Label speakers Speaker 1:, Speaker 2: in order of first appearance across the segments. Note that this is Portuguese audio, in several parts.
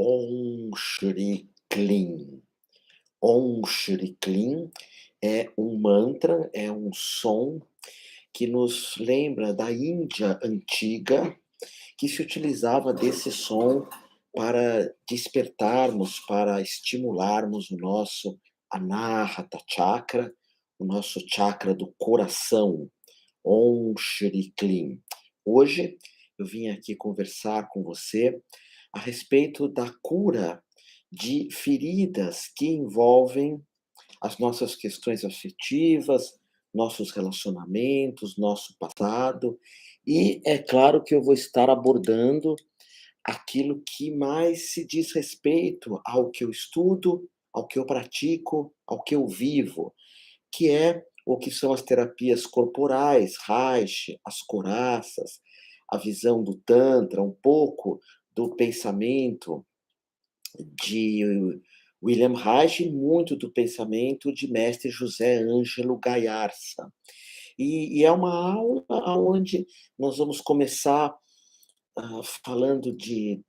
Speaker 1: Om Shri Klim. Om Shri Klim é um mantra, é um som que nos lembra da Índia antiga, que se utilizava desse som para despertarmos, para estimularmos o nosso Anahata Chakra, o nosso chakra do coração. Om Shri Klim. Hoje eu vim aqui conversar com você a respeito da cura de feridas que envolvem as nossas questões afetivas, nossos relacionamentos, nosso passado. E é claro que eu vou estar abordando aquilo que mais se diz respeito ao que eu estudo, ao que eu pratico, ao que eu vivo, que é o que são as terapias corporais, Reiki, as coraças, a visão do Tantra, um pouco do pensamento de William Reich e muito do pensamento de mestre José Ângelo Gaiarsa. E é uma aula onde nós vamos começar falando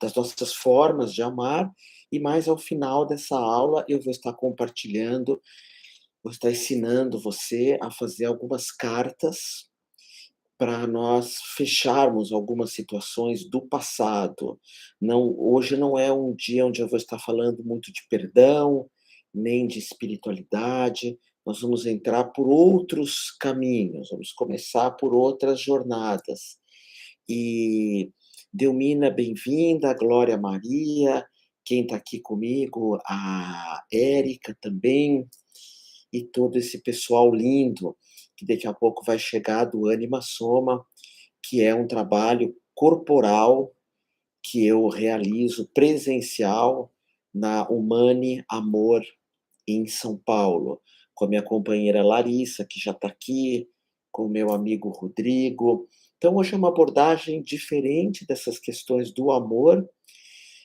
Speaker 1: das nossas formas de amar, e mais ao final dessa aula eu vou estar compartilhando, vou estar ensinando você a fazer algumas cartas para nós fecharmos algumas situações do passado. Não, hoje não é um dia onde eu vou estar falando muito de perdão, nem de espiritualidade. Nós vamos entrar por outros caminhos, vamos começar por outras jornadas. E Delmina, bem-vinda, Glória Maria, quem está aqui comigo, a Érica também, e todo esse pessoal lindo que daqui a pouco vai chegar do Anima Soma, que é um trabalho corporal que eu realizo presencial na Humane Amor em São Paulo, com a minha companheira Larissa, que já está aqui, com o meu amigo Rodrigo. Então, hoje é uma abordagem diferente dessas questões do amor,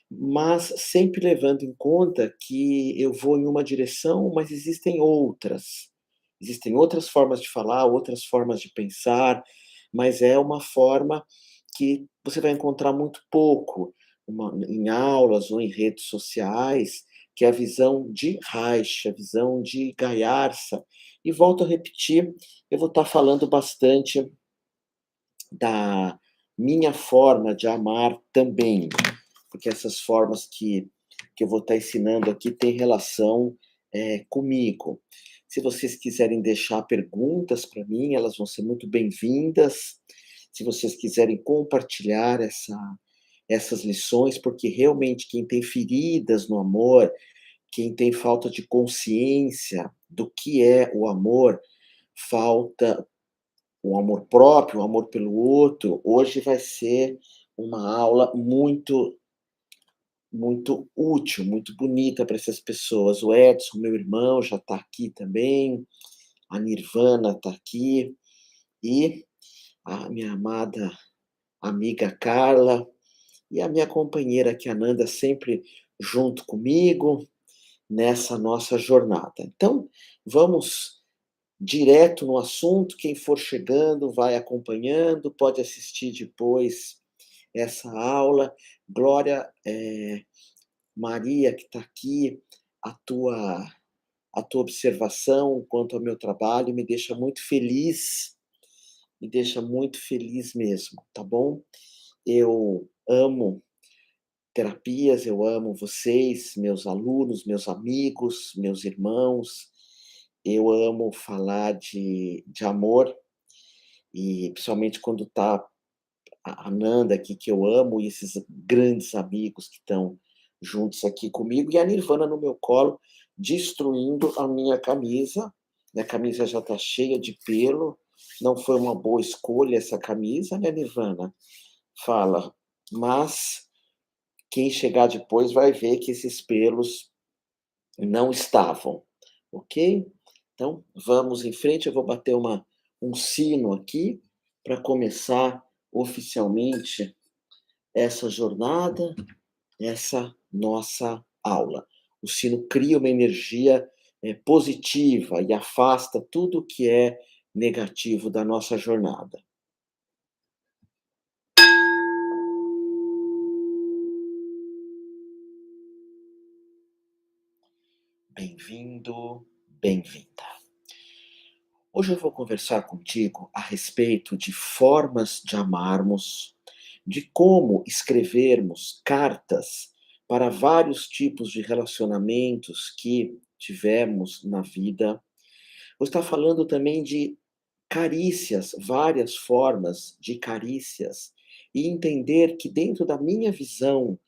Speaker 1: mas sempre levando em conta que eu vou em uma direção, mas existem outras. Existem outras formas de falar, outras formas de pensar, mas é uma forma que você vai encontrar muito pouco em aulas ou em redes sociais, que é a visão de Reich, a visão de Gaiarsa. E volto a repetir, eu vou estar falando bastante da minha forma de amar também, porque essas formas que eu vou estar ensinando aqui têm relação comigo. Se vocês quiserem deixar perguntas para mim, elas vão ser muito bem-vindas. Se vocês quiserem compartilhar essas lições, porque realmente quem tem feridas no amor, quem tem falta de consciência do que é o amor, falta o amor próprio, o amor pelo outro, hoje vai ser uma aula muito útil, muito bonita para essas pessoas. O Edson, meu irmão, já está aqui também, a Nirvana está aqui, e a minha amada amiga Carla, e a minha companheira aqui, a Nanda, sempre junto comigo nessa nossa jornada. Então, vamos direto no assunto. Quem for chegando, vai acompanhando, pode assistir depois essa aula. Glória, Maria, que está aqui, a tua, a tua observação quanto ao meu trabalho me deixa muito feliz mesmo, tá bom? Eu amo terapias, eu amo vocês, meus alunos, meus amigos, meus irmãos, eu amo falar de amor, e principalmente quando está a Nanda aqui, que eu amo, e esses grandes amigos que estão juntos aqui comigo, e a Nirvana no meu colo, destruindo a minha camisa. Minha camisa já está cheia de pelo, não foi uma boa escolha essa camisa, né, Nirvana? Fala. Mas quem chegar depois vai ver que esses pelos não estavam, ok? Então, vamos em frente, eu vou bater um sino aqui para começar oficialmente essa jornada, essa nossa aula. O sino cria uma energia positiva e afasta tudo que é negativo da nossa jornada. Bem-vindo, bem-vinda. Hoje eu vou conversar contigo a respeito de formas de amarmos, de como escrevermos cartas para vários tipos de relacionamentos que tivemos na vida. Vou estar falando também de carícias, várias formas de carícias, e entender que dentro da minha visão,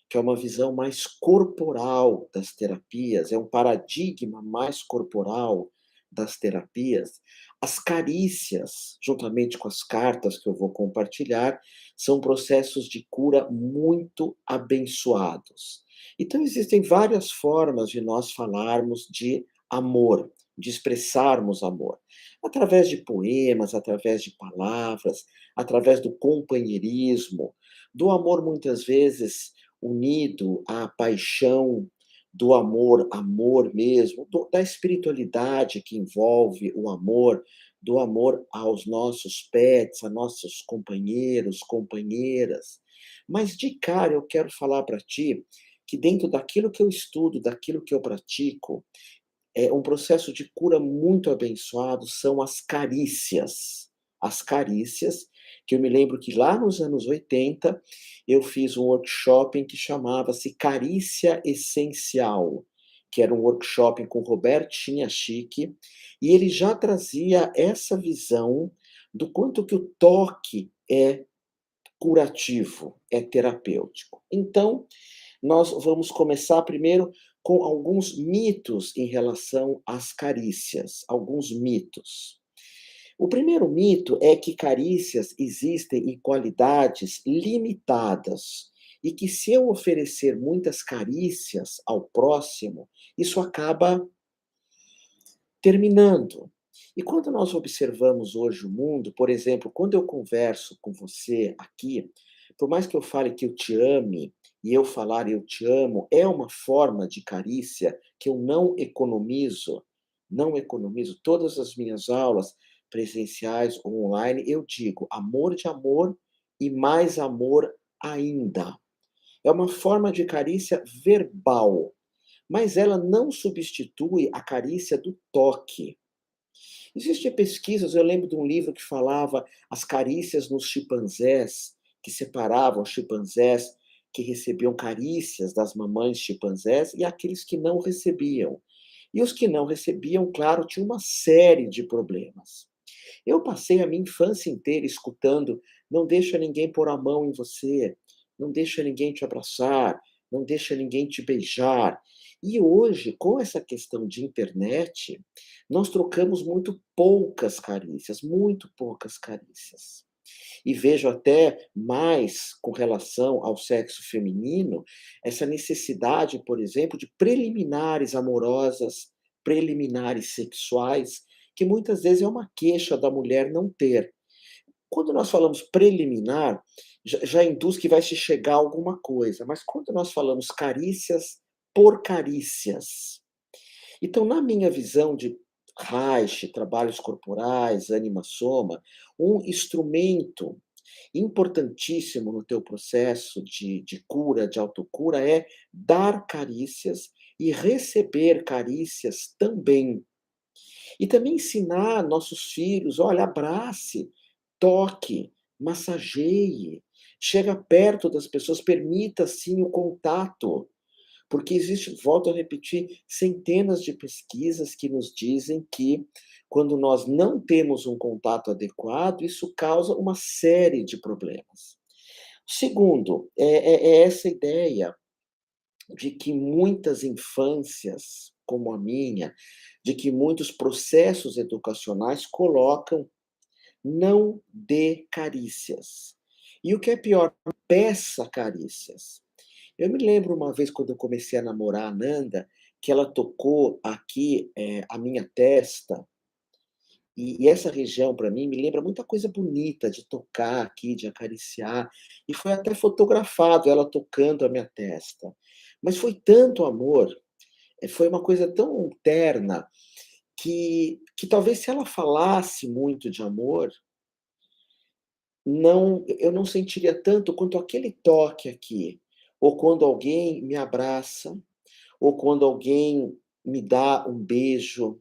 Speaker 1: que é uma visão mais corporal das terapias, é um paradigma mais corporal das terapias, as carícias, juntamente com as cartas que eu vou compartilhar, são processos de cura muito abençoados. Então, existem várias formas de nós falarmos de amor, de expressarmos amor. Através de poemas, através de palavras, através do companheirismo, do amor muitas vezes unido à paixão, do amor, amor mesmo, da espiritualidade que envolve o amor, do amor aos nossos pets, a nossos companheiros, companheiras. Mas de cara eu quero falar para ti que dentro daquilo que eu estudo, daquilo que eu pratico, é um processo de cura muito abençoado são as carícias. As carícias, que eu me lembro que lá nos anos 80 eu fiz um workshop que chamava-se Carícia Essencial, que era um workshop com Roberto Chiniachiki, e ele já trazia essa visão do quanto que o toque é curativo, é terapêutico. Então, nós vamos começar primeiro com alguns mitos em relação às carícias, alguns mitos. O primeiro mito é que carícias existem em qualidades limitadas e que se eu oferecer muitas carícias ao próximo, isso acaba terminando. E quando nós observamos hoje o mundo, por exemplo, quando eu converso com você aqui, por mais que eu fale que eu te ame, e eu falar eu te amo, é uma forma de carícia que eu não economizo, não economizo. Todas as minhas aulas, presenciais ou online, eu digo amor de amor e mais amor ainda. É uma forma de carícia verbal, mas ela não substitui a carícia do toque. Existem pesquisas, eu lembro de um livro que falava as carícias nos chimpanzés, que separavam os chimpanzés que recebiam carícias das mamães chimpanzés e aqueles que não recebiam. E os que não recebiam, claro, tinham uma série de problemas. Eu passei a minha infância inteira escutando: "Não deixa ninguém pôr a mão em você, não deixa ninguém te abraçar, não deixa ninguém te beijar". E hoje, com essa questão de internet, nós trocamos muito poucas carícias. E vejo até mais com relação ao sexo feminino, essa necessidade, por exemplo, de preliminares amorosas, preliminares sexuais, que muitas vezes é uma queixa da mulher não ter. Quando nós falamos preliminar, já induz que vai se chegar a alguma coisa, mas quando nós falamos carícias por carícias. Então, na minha visão de Reich, trabalhos corporais, Anima Soma, um instrumento importantíssimo no teu processo de cura, de autocura, é dar carícias e receber carícias também. E também ensinar nossos filhos: olha, abrace, toque, massageie, chega perto das pessoas, permita sim o contato. Porque existe, volto a repetir, centenas de pesquisas que nos dizem que quando nós não temos um contato adequado, isso causa uma série de problemas. Segundo, é essa ideia de que muitas infâncias, como a minha, de que muitos processos educacionais colocam: "Não dê carícias". E o que é pior, peça carícias. Eu me lembro uma vez quando eu comecei a namorar a Nanda, que ela tocou aqui, a minha testa, e essa região para mim me lembra muita coisa bonita de tocar aqui, de acariciar, e foi até fotografado ela tocando a minha testa. Mas foi tanto amor, foi uma coisa tão terna, que talvez se ela falasse muito de amor, eu não sentiria tanto quanto aquele toque aqui, ou quando alguém me abraça, ou quando alguém me dá um beijo.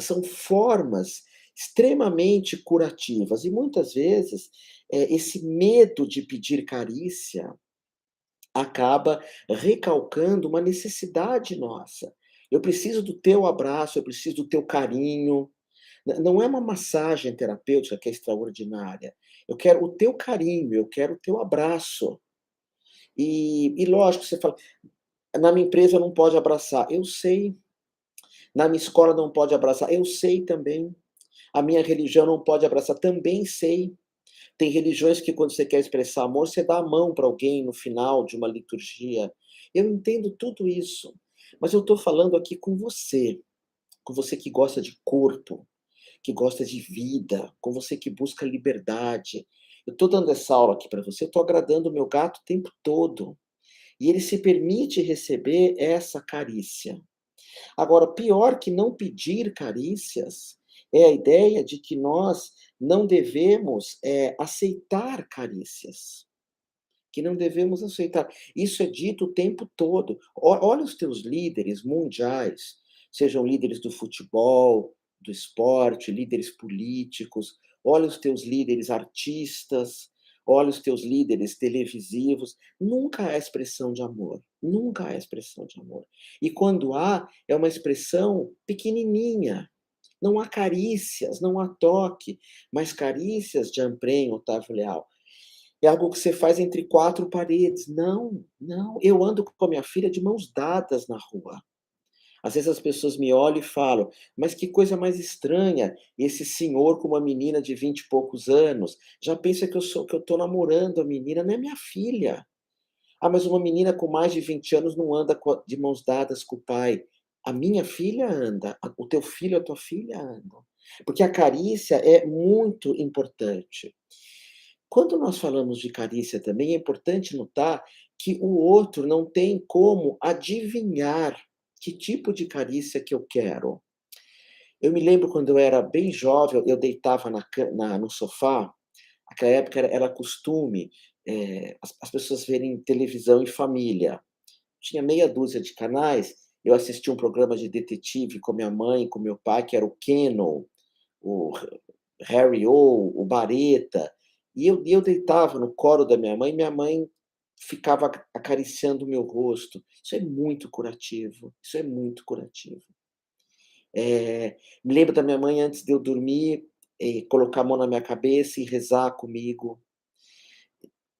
Speaker 1: São formas extremamente curativas e muitas vezes, esse medo de pedir carícia acaba recalcando uma necessidade nossa. Eu preciso do teu abraço, eu preciso do teu carinho. Não é uma massagem terapêutica que é extraordinária. Eu quero o teu carinho, eu quero o teu abraço. E lógico, você fala: "Na minha empresa não pode abraçar". Eu sei. Na minha escola não pode abraçar. Eu sei também. A minha religião não pode abraçar. Também sei. Tem religiões que quando você quer expressar amor, você dá a mão para alguém no final de uma liturgia. Eu entendo tudo isso, mas eu estou falando aqui com você que gosta de corpo, que gosta de vida, com você que busca liberdade. Eu estou dando essa aula aqui para você, eu estou agradando o meu gato o tempo todo, e ele se permite receber essa carícia. Agora, pior que não pedir carícias, é a ideia de que nós não devemos, aceitar carícias, que não devemos aceitar. Isso é dito o tempo todo. Olha os teus líderes mundiais, sejam líderes do futebol, do esporte, líderes políticos, olha os teus líderes artistas, olha os teus líderes televisivos, nunca há expressão de amor, nunca há expressão de amor. E quando há, é uma expressão pequenininha, não há carícias, não há toque, mas carícias de Ampren, Otávio Leal, é algo que você faz entre 4 paredes. Não, não. Eu ando com a minha filha de mãos dadas na rua. Às vezes as pessoas me olham e falam: "Mas que coisa mais estranha, esse senhor com uma menina de 20 e poucos anos, já pensa que eu estou namorando a menina, não é minha filha". "Ah, mas uma menina com mais de 20 anos não anda de mãos dadas com o pai". "A minha filha anda, o teu filho, a tua filha andam". Porque a carícia é muito importante. Quando nós falamos de carícia também, é importante notar que o outro não tem como adivinhar que tipo de carícia que eu quero. Eu me lembro quando eu era bem jovem, eu deitava no sofá, naquela época era costume, as pessoas verem televisão em família. Tinha meia dúzia de canais, eu assistia um programa de detetive com minha mãe, com meu pai, que era o Kennel, o Harry-O, o Bareta, e eu deitava no colo da minha mãe ficava acariciando o meu rosto. Isso é muito curativo, isso é muito curativo. Me lembro da minha mãe antes de eu dormir, colocar a mão na minha cabeça e rezar comigo.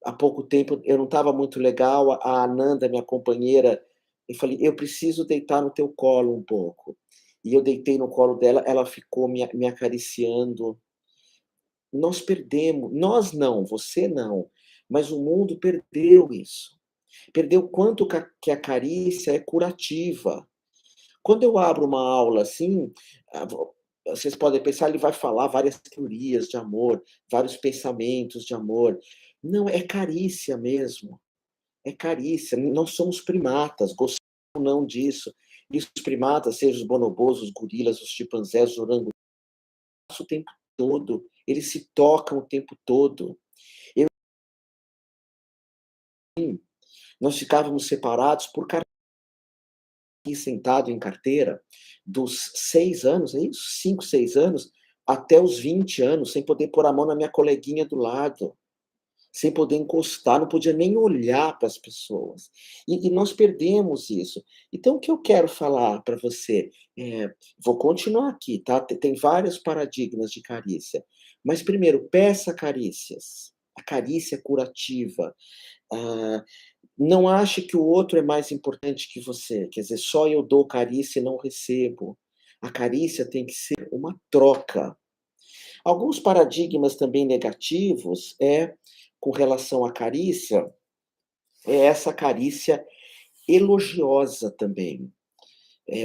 Speaker 1: Há pouco tempo eu não estava muito legal, a Ananda, minha companheira, eu falei: "Eu preciso deitar no teu colo um pouco". E eu deitei no colo dela, ela ficou me acariciando. Nós não, você não, mas o mundo perdeu isso. Perdeu quanto que a carícia é curativa. Quando eu abro uma aula assim, vocês podem pensar, ele vai falar várias teorias de amor, vários pensamentos de amor. Não, é carícia mesmo, é carícia. Nós somos primatas, gostamos ou não disso. E os primatas, seja os bonobos, os gorilas, os chimpanzés, os orangotangos, o tempo todo, eles se tocam o tempo todo. Eu Nós ficávamos separados por sentado em carteira, dos 6 anos, é isso? 5, 6 anos, até os 20 anos, sem poder pôr a mão na minha coleguinha do lado, sem poder encostar, não podia nem olhar para as pessoas. E nós perdemos isso. Então o que eu quero falar para você, vou continuar aqui, tá, tem vários paradigmas de carícia, mas primeiro, peça carícias, a carícia curativa. Ah, não ache que o outro é mais importante que você, quer dizer, só eu dou carícia e não recebo. A carícia tem que ser uma troca. Alguns paradigmas também negativos com relação à carícia, é essa carícia elogiosa também.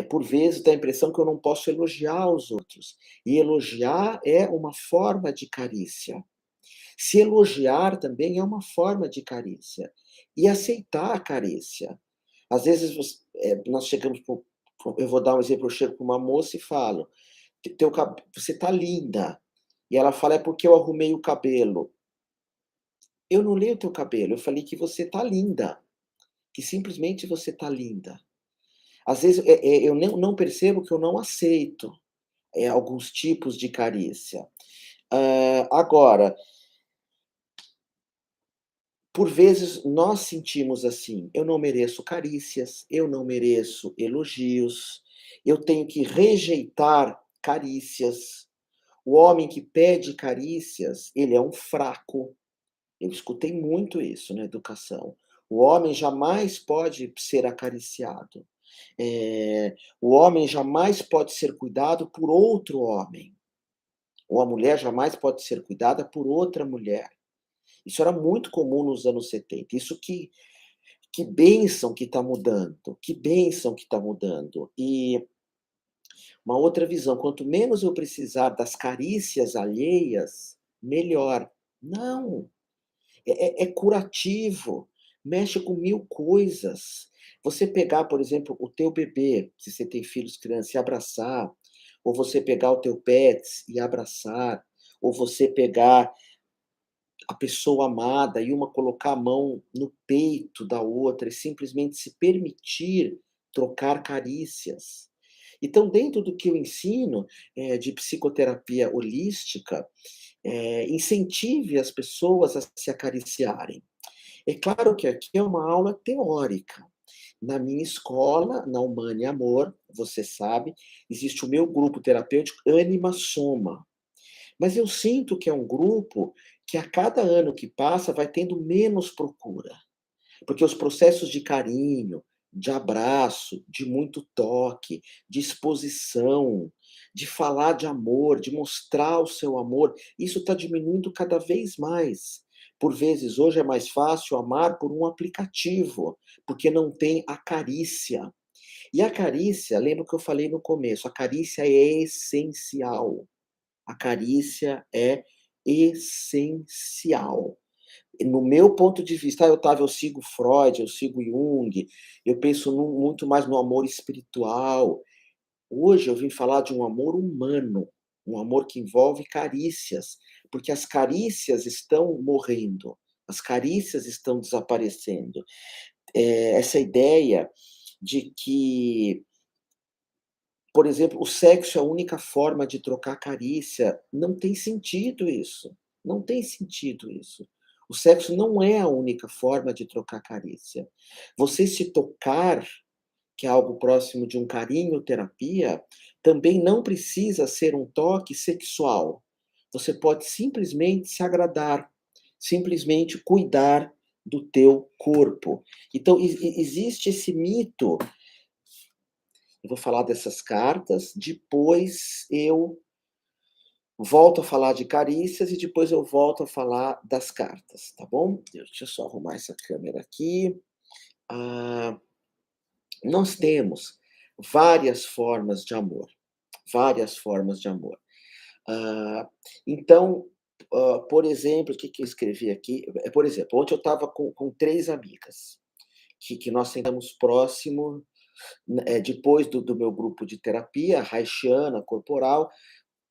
Speaker 1: Por vezes dá a impressão que eu não posso elogiar os outros, e elogiar é uma forma de carícia. Se elogiar também é uma forma de carícia. E aceitar a carícia. Às vezes nós chegamos eu vou dar um exemplo, eu chego para uma moça e falo: Você está linda". E ela fala: "É porque eu arrumei o cabelo". Eu não leio o teu cabelo, eu falei que você está linda, que simplesmente você está linda. Às vezes, eu não percebo que eu não aceito, alguns tipos de carícia. Agora, por vezes nós sentimos assim: "Eu não mereço carícias, eu não mereço elogios, eu tenho que rejeitar carícias. O homem que pede carícias, ele é um fraco". Eu escutei muito isso na educação. O homem jamais pode ser acariciado. O homem jamais pode ser cuidado por outro homem, ou a mulher jamais pode ser cuidada por outra mulher. Isso era muito comum nos anos 70. Isso que bênção que está mudando, que bênção que está mudando. E uma outra visão, quanto menos eu precisar das carícias alheias, melhor. Não, é curativo, mexe com 1000 coisas. Você pegar, por exemplo, o teu bebê, se você tem filhos, crianças, e abraçar, ou você pegar o teu pets e abraçar, ou você pegar a pessoa amada e uma colocar a mão no peito da outra e simplesmente se permitir trocar carícias. Então, dentro do que eu ensino, de psicoterapia holística, incentive as pessoas a se acariciarem. É claro que aqui é uma aula teórica. Na minha escola, na Humane Amor, você sabe, existe o meu grupo terapêutico Anima Soma. Mas eu sinto que é um grupo que a cada ano que passa vai tendo menos procura, porque os processos de carinho, de abraço, de muito toque, de exposição, de falar de amor, de mostrar o seu amor, isso está diminuindo cada vez mais. Por vezes, hoje é mais fácil amar por um aplicativo, porque não tem a carícia. E a carícia, lembra o que eu falei no começo, a carícia é essencial. A carícia é essencial. No meu ponto de vista, Otávio, eu sigo Freud, eu sigo Jung, eu penso muito mais no amor espiritual. Hoje eu vim falar de um amor humano, um amor que envolve carícias, porque as carícias estão morrendo, as carícias estão desaparecendo. Essa ideia de que, por exemplo, o sexo é a única forma de trocar carícia. Não tem sentido isso. Não tem sentido isso. O sexo não é a única forma de trocar carícia. Você se tocar, que é algo próximo de um carinho terapia, também não precisa ser um toque sexual. Você pode simplesmente se agradar, simplesmente cuidar do teu corpo. Então existe esse mito. Eu vou falar dessas cartas, depois eu volto a falar de carícias e depois eu volto a falar das cartas, tá bom? Deixa eu só arrumar essa câmera aqui. Ah, nós temos várias formas de amor, várias formas de amor. Ah, então, por exemplo, o que que eu escrevi aqui? Por exemplo, ontem eu estava com 3 amigas, que nós sentamos próximo, depois do meu grupo de terapia, haitiana, corporal,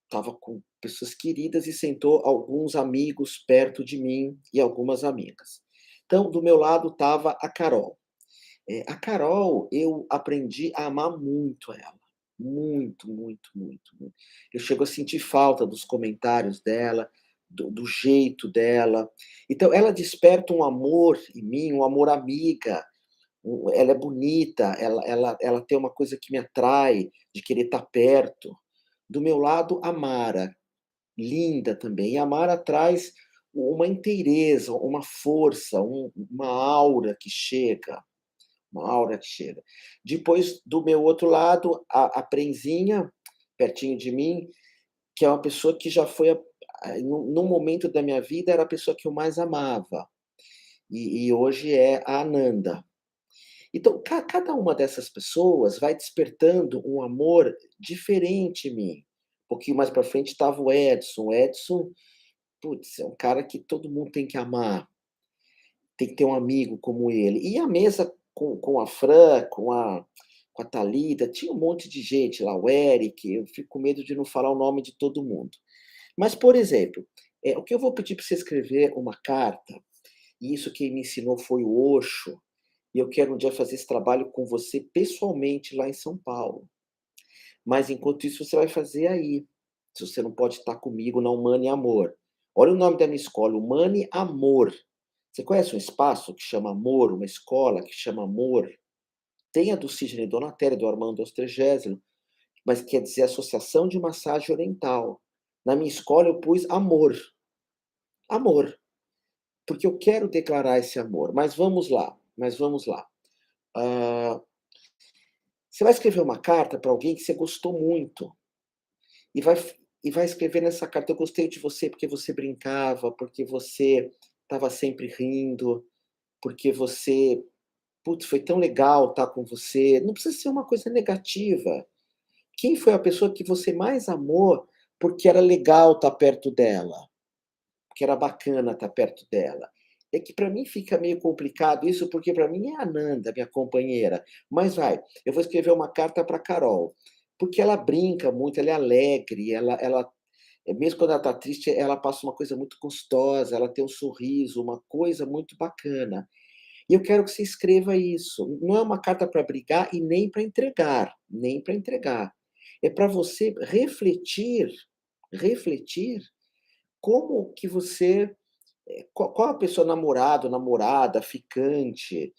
Speaker 1: estava com pessoas queridas e sentou alguns amigos perto de mim e algumas amigas. Então, do meu lado estava a Carol. A Carol, eu aprendi a amar muito ela. Muito, muito, muito, muito. Eu chego a sentir falta dos comentários dela, do jeito dela. Então, ela desperta um amor em mim, um amor amiga. Ela é bonita, ela tem uma coisa que me atrai, de querer estar perto. Do meu lado, a Mara, linda também. E a Mara traz uma inteireza, uma força, uma aura que chega, uma aura que chega. Depois, do meu outro lado, a Prenzinha, pertinho de mim, que é uma pessoa que já foi, num momento da minha vida, era a pessoa que eu mais amava. E hoje é a Ananda. Então, cada uma dessas pessoas vai despertando um amor diferente em mim. Um pouquinho mais para frente estava o Edson. O Edson, putz, é um cara que todo mundo tem que amar, tem que ter um amigo como ele. E a mesa com a Fran, com a Thalita, tinha um monte de gente lá, o Eric, eu fico com medo de não falar o nome de todo mundo. Mas, por exemplo, o que eu vou pedir para você escrever uma carta, e isso quem me ensinou foi o Osho, e eu quero um dia fazer esse trabalho com você pessoalmente lá em São Paulo. Mas enquanto isso você vai fazer aí, se você não pode estar comigo na Humane Amor. Olha o nome da minha escola, Humane Amor. Você conhece um espaço que chama Amor, uma escola que chama Amor? Tem a do Sidney Donatelli, do Armando Ostrogésilo, mas quer dizer Associação de Massagem Oriental. Na minha escola eu pus amor, amor, porque eu quero declarar esse amor. Mas vamos lá. Ah, você vai escrever uma carta para alguém que você gostou muito e vai escrever nessa carta: "Eu gostei de você porque você brincava, porque você estava sempre rindo, porque você, putz, foi tão legal estar com você". Não precisa ser uma coisa negativa. Quem foi a pessoa que você mais amou porque era legal estar perto dela? Que era bacana estar perto dela. É que para mim fica meio complicado isso, porque para mim é a Nanda, minha companheira. Mas vai, eu vou escrever uma carta para Carol, porque ela brinca muito, ela é alegre, mesmo quando ela está triste, ela passa uma coisa muito gostosa, ela tem um sorriso, uma coisa muito bacana. E eu quero que você escreva isso. Não é uma carta para brigar e nem para entregar, nem para entregar. É para você refletir como que você qual a pessoa namorado, namorada, ficante.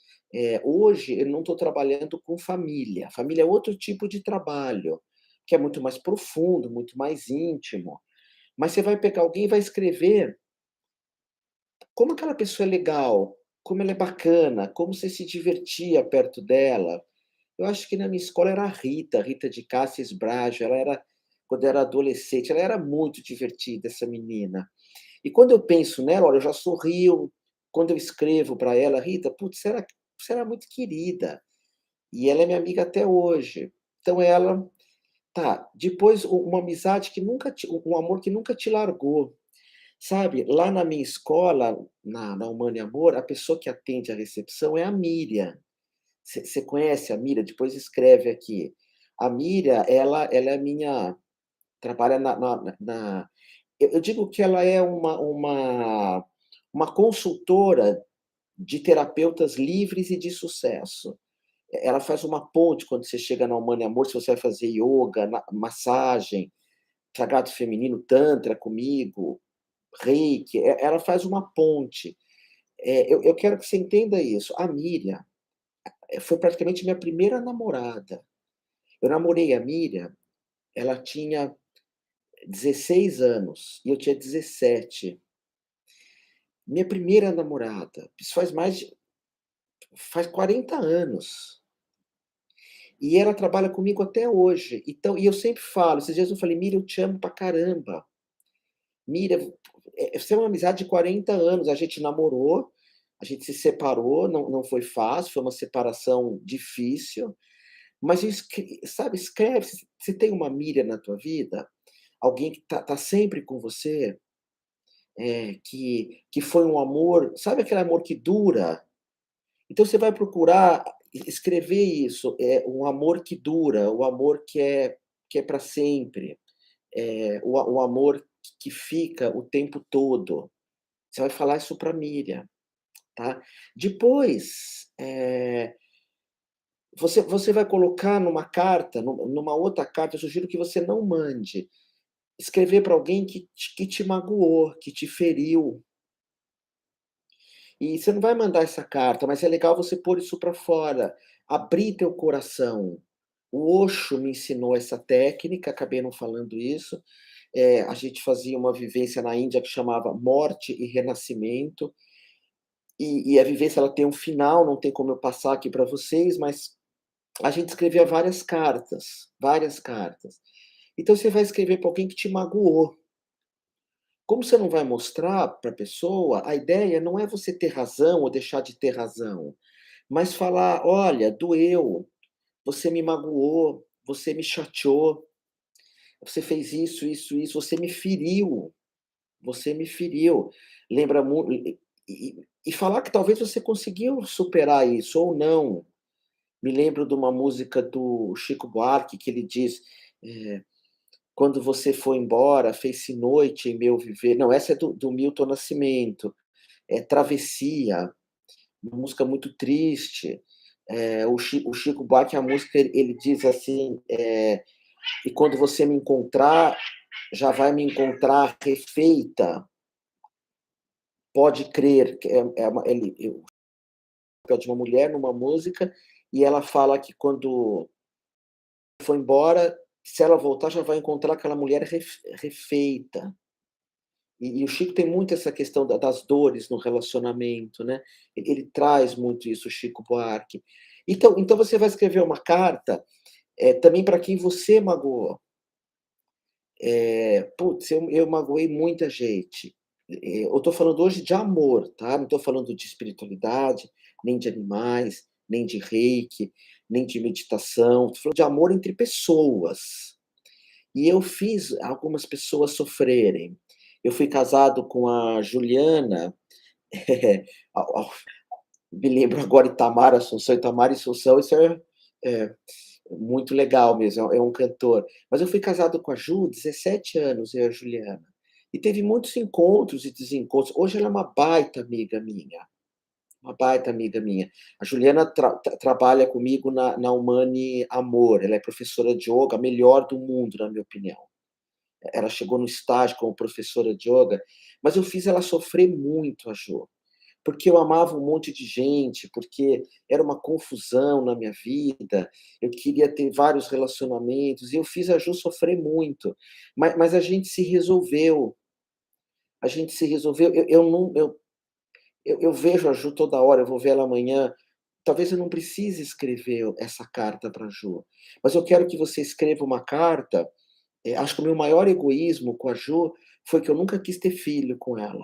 Speaker 1: Hoje eu não estou trabalhando com família. Família é outro tipo de trabalho, que é muito mais profundo, muito mais íntimo. Mas você vai pegar alguém e vai escrever como aquela pessoa é legal, como ela é bacana, como você se divertia perto dela. Eu acho que na minha escola era a Rita, Rita de Cássia Bracho, ela era quando eu era adolescente, ela era muito divertida, essa menina. E quando eu penso nela, olha, eu já sorrio, quando eu escrevo para ela: "Rita, putz, você era muito querida", e ela é minha amiga até hoje. Então ela tá, depois uma amizade que nunca te um amor que nunca te largou, sabe. Lá na minha escola, na Humane Amor, a pessoa que atende a recepção é a Miriam. Você conhece a Miriam? Depois escreve aqui. A Miriam, ela é minha trabalha na eu digo que ela é uma consultora de terapeutas livres e de sucesso. Ela faz uma ponte quando você chega na Humane Amor, se você vai fazer ioga, massagem, sagrado feminino, tantra comigo, reiki, ela faz uma ponte. Eu quero que você entenda isso. A Miriam, foi praticamente minha primeira namorada. Eu namorei a Miriam, ela tinha 16 anos e eu tinha 17. Minha primeira namorada, isso faz 40 anos. E ela trabalha comigo até hoje. Então e eu sempre falo, esses dias eu falei: "Miriam, eu te amo pra caramba. Miriam, essa é uma amizade de 40 anos, a gente namorou, a gente se separou, não foi fácil, foi uma separação difícil, mas sabe, escreve, você tem uma Miriam na tua vida, alguém que tá sempre com você, que foi um amor, sabe aquele amor que dura? Então você vai procurar escrever isso, um amor que dura, o amor que é para sempre, o amor que fica o tempo todo. Você vai falar isso para Miriam, tá. Depois, você vai colocar numa carta, numa outra carta, eu sugiro que você não mande, escrever para alguém que te magoou, que te feriu. E você não vai mandar essa carta, mas é legal você pôr isso para fora, abrir teu coração. O Osho me ensinou essa técnica, acabei não falando isso. A gente fazia uma vivência na Índia que chamava Morte e Renascimento, e a vivência ela tem um final, não tem como eu passar aqui para vocês, mas a gente escrevia várias cartas, várias cartas. Então você vai escrever para alguém que te magoou. Como você não vai mostrar para a pessoa, a ideia não é você ter razão ou deixar de ter razão, mas falar: "Olha, doeu, você me magoou, você me chateou, você fez isso, isso, isso, você me feriu, você me feriu". Lembra muito e falar que talvez você conseguiu superar isso ou não. Me lembro de uma música do Chico Buarque que ele diz, eh "Quando você foi embora, fez-se noite em meu viver". Não, essa é do Milton Nascimento, é Travessia. uma música muito triste. O Chico Buarque, a música, ele diz assim, "E quando você me encontrar, já vai me encontrar refeita, pode crer", que é uma ele papel de uma mulher numa música, e ela fala que quando foi embora, se ela voltar, já vai encontrar aquela mulher refeita. E o Chico tem muito essa questão das dores no relacionamento, né. Ele traz muito isso, o Chico Buarque. Então você vai escrever uma carta, também para quem você magoou. "Putz, eu magoei muita gente". Eu estou falando hoje de amor, tá, não estou falando de espiritualidade, nem de animais, nem de reiki, nem de meditação, estou falando de amor entre pessoas. E eu fiz algumas pessoas sofrerem. Eu fui casado com a Juliana, a me lembro agora, Itamar e Assunção, isso é muito legal mesmo, é um cantor. Mas eu fui casado com a Ju, 17 anos, eu e a Juliana. E teve muitos encontros e desencontros. Hoje ela é uma baita amiga minha, uma baita amiga minha. A Juliana trabalha comigo na Humani Amor, ela é professora de ioga, a melhor do mundo, na minha opinião. Ela chegou no estágio como professora de ioga, mas eu fiz ela sofrer muito, a Ju, porque eu amava um monte de gente, porque era uma confusão na minha vida, eu queria ter vários relacionamentos, e eu fiz a Ju sofrer muito. Mas a gente se resolveu, eu não eu vejo a Ju toda hora, eu vou ver ela amanhã, talvez eu não precise escrever essa carta para a Ju, mas eu quero que você escreva uma carta. Acho que o meu maior egoísmo com a Ju foi que eu nunca quis ter filho com ela.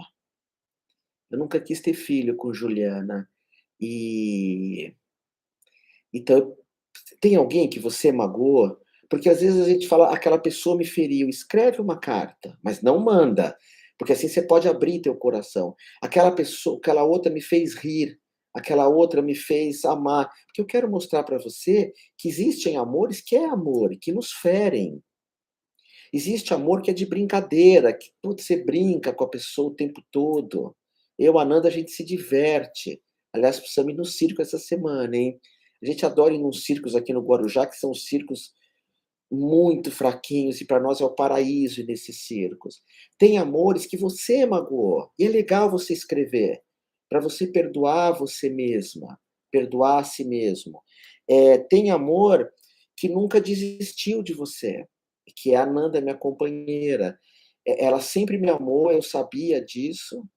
Speaker 1: Eu nunca quis ter filho com Juliana. E então, tem alguém que você magoa? Porque às vezes a gente fala: "Aquela pessoa me feriu", escreve uma carta, mas não manda, porque assim você pode abrir teu coração. Aquela outra me fez rir, aquela outra me fez amar, porque eu quero mostrar para você que existem amores que é amor e que nos ferem. Existe amor que é de brincadeira, que, putz, você brinca com a pessoa o tempo todo. Eu, a Nanda, a gente se diverte. Aliás, precisamos ir no circo essa semana, hein. A gente adora ir nos circos aqui no Guarujá, que são circos muito fraquinhos, e para nós é o paraíso ir nesses circos. Tem amores que você magoou, e é legal você escrever, para você perdoar você mesma, perdoar a si mesmo. Tem amor que nunca desistiu de você, que é a Nanda, minha companheira. Ela sempre me amou, eu sabia disso,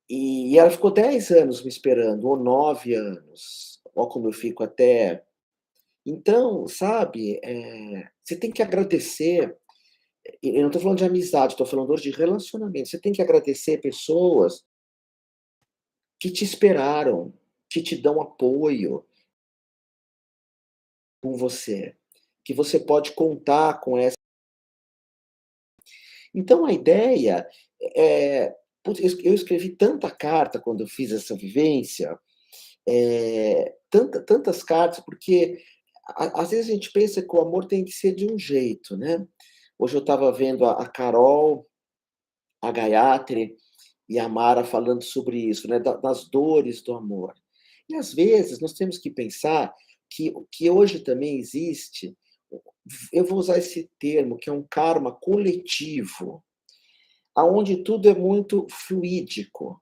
Speaker 1: e ela ficou 10 anos me esperando, ou 9 anos. Olha como eu fico até, então, sabe, você tem que agradecer, e eu não estou falando de amizade, estou falando hoje de relacionamento. Você tem que agradecer pessoas que te esperaram, que te dão apoio com você, que você pode contar com essa. Então a ideia putz, eu escrevi tanta carta quando eu fiz essa vivência, tantas cartas, porque às vezes a gente pensa que o amor tem que ser de um jeito, né. Hoje eu estava vendo a Carol, a Gayatri e a Mara falando sobre isso, né, das dores do amor. E às vezes nós temos que pensar que hoje também existe, eu vou usar esse termo, que é um karma coletivo, aonde tudo é muito fluídico,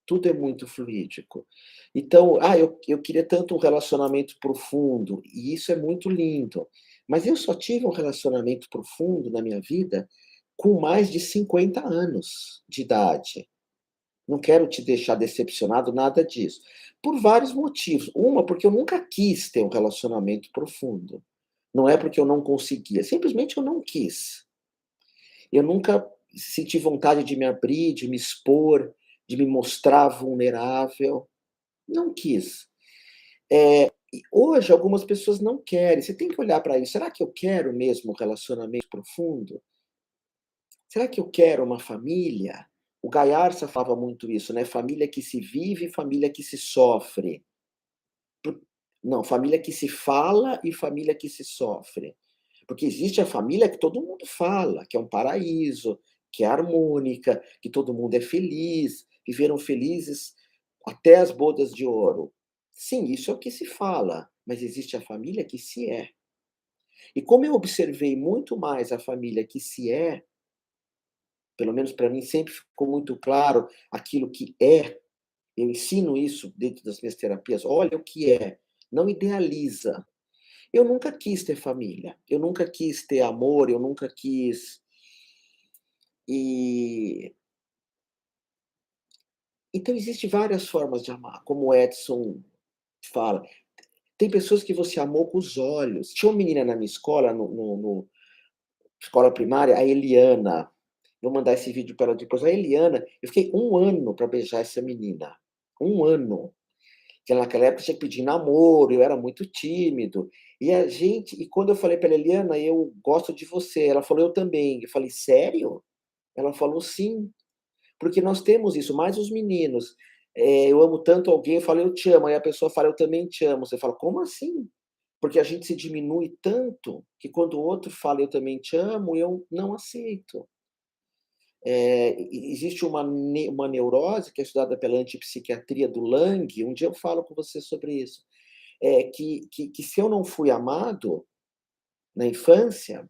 Speaker 1: tudo é muito fluídico. Então, eu queria tanto um relacionamento profundo, e isso é muito lindo, mas eu só tive um relacionamento profundo na minha vida com mais de 50 anos de idade. Não quero te deixar decepcionado, nada disso. Por vários motivos. Uma, porque eu nunca quis ter um relacionamento profundo. Não é porque eu não conseguia, simplesmente eu não quis. Eu nunca senti vontade de me abrir, de me expor, de me mostrar vulnerável. Não quis. E hoje algumas pessoas não querem. Você tem que olhar para isso. Será que eu quero mesmo um relacionamento profundo? Será que eu quero uma família? O Gayarsa falava muito isso, né, família que se vive, família que se sofre. Por Não, família que se fala e família que se sofre. Porque existe a família que todo mundo fala, que é um paraíso, que é harmônica, que todo mundo é feliz, viveram felizes até as bodas de ouro. Sim, isso é o que se fala, mas existe a família que se é. E como eu observei muito mais a família que se é, pelo menos para mim sempre ficou muito claro aquilo que é, eu ensino isso dentro das minhas terapias, olha o que é, não idealiza. Eu nunca quis ter família, eu nunca quis ter amor, eu nunca quis. E então existe várias formas de amar, como o Edson fala. Tem pessoas que você amou com os olhos. Tinha uma menina na minha escola, no escola primária, a Eliana. Vou mandar esse vídeo para ela depois. A Eliana, eu fiquei 1 ano para beijar essa menina. 1 ano. Que naquela época tinha que pedir namoro, eu era muito tímido. E quando eu falei para ela, Eliana, eu gosto de você. Ela falou, eu também. Eu falei, sério? Ela falou, sim. Porque nós temos isso, mais os meninos. Eu amo tanto alguém, eu falo, eu te amo. Aí a pessoa fala, eu também te amo. Você fala, como assim? Porque a gente se diminui tanto que quando o outro fala, eu também te amo, eu não aceito. Existe uma neurose que é estudada pela antipsiquiatria do Lang, um dia eu falo com você sobre isso, que se eu não fui amado na infância,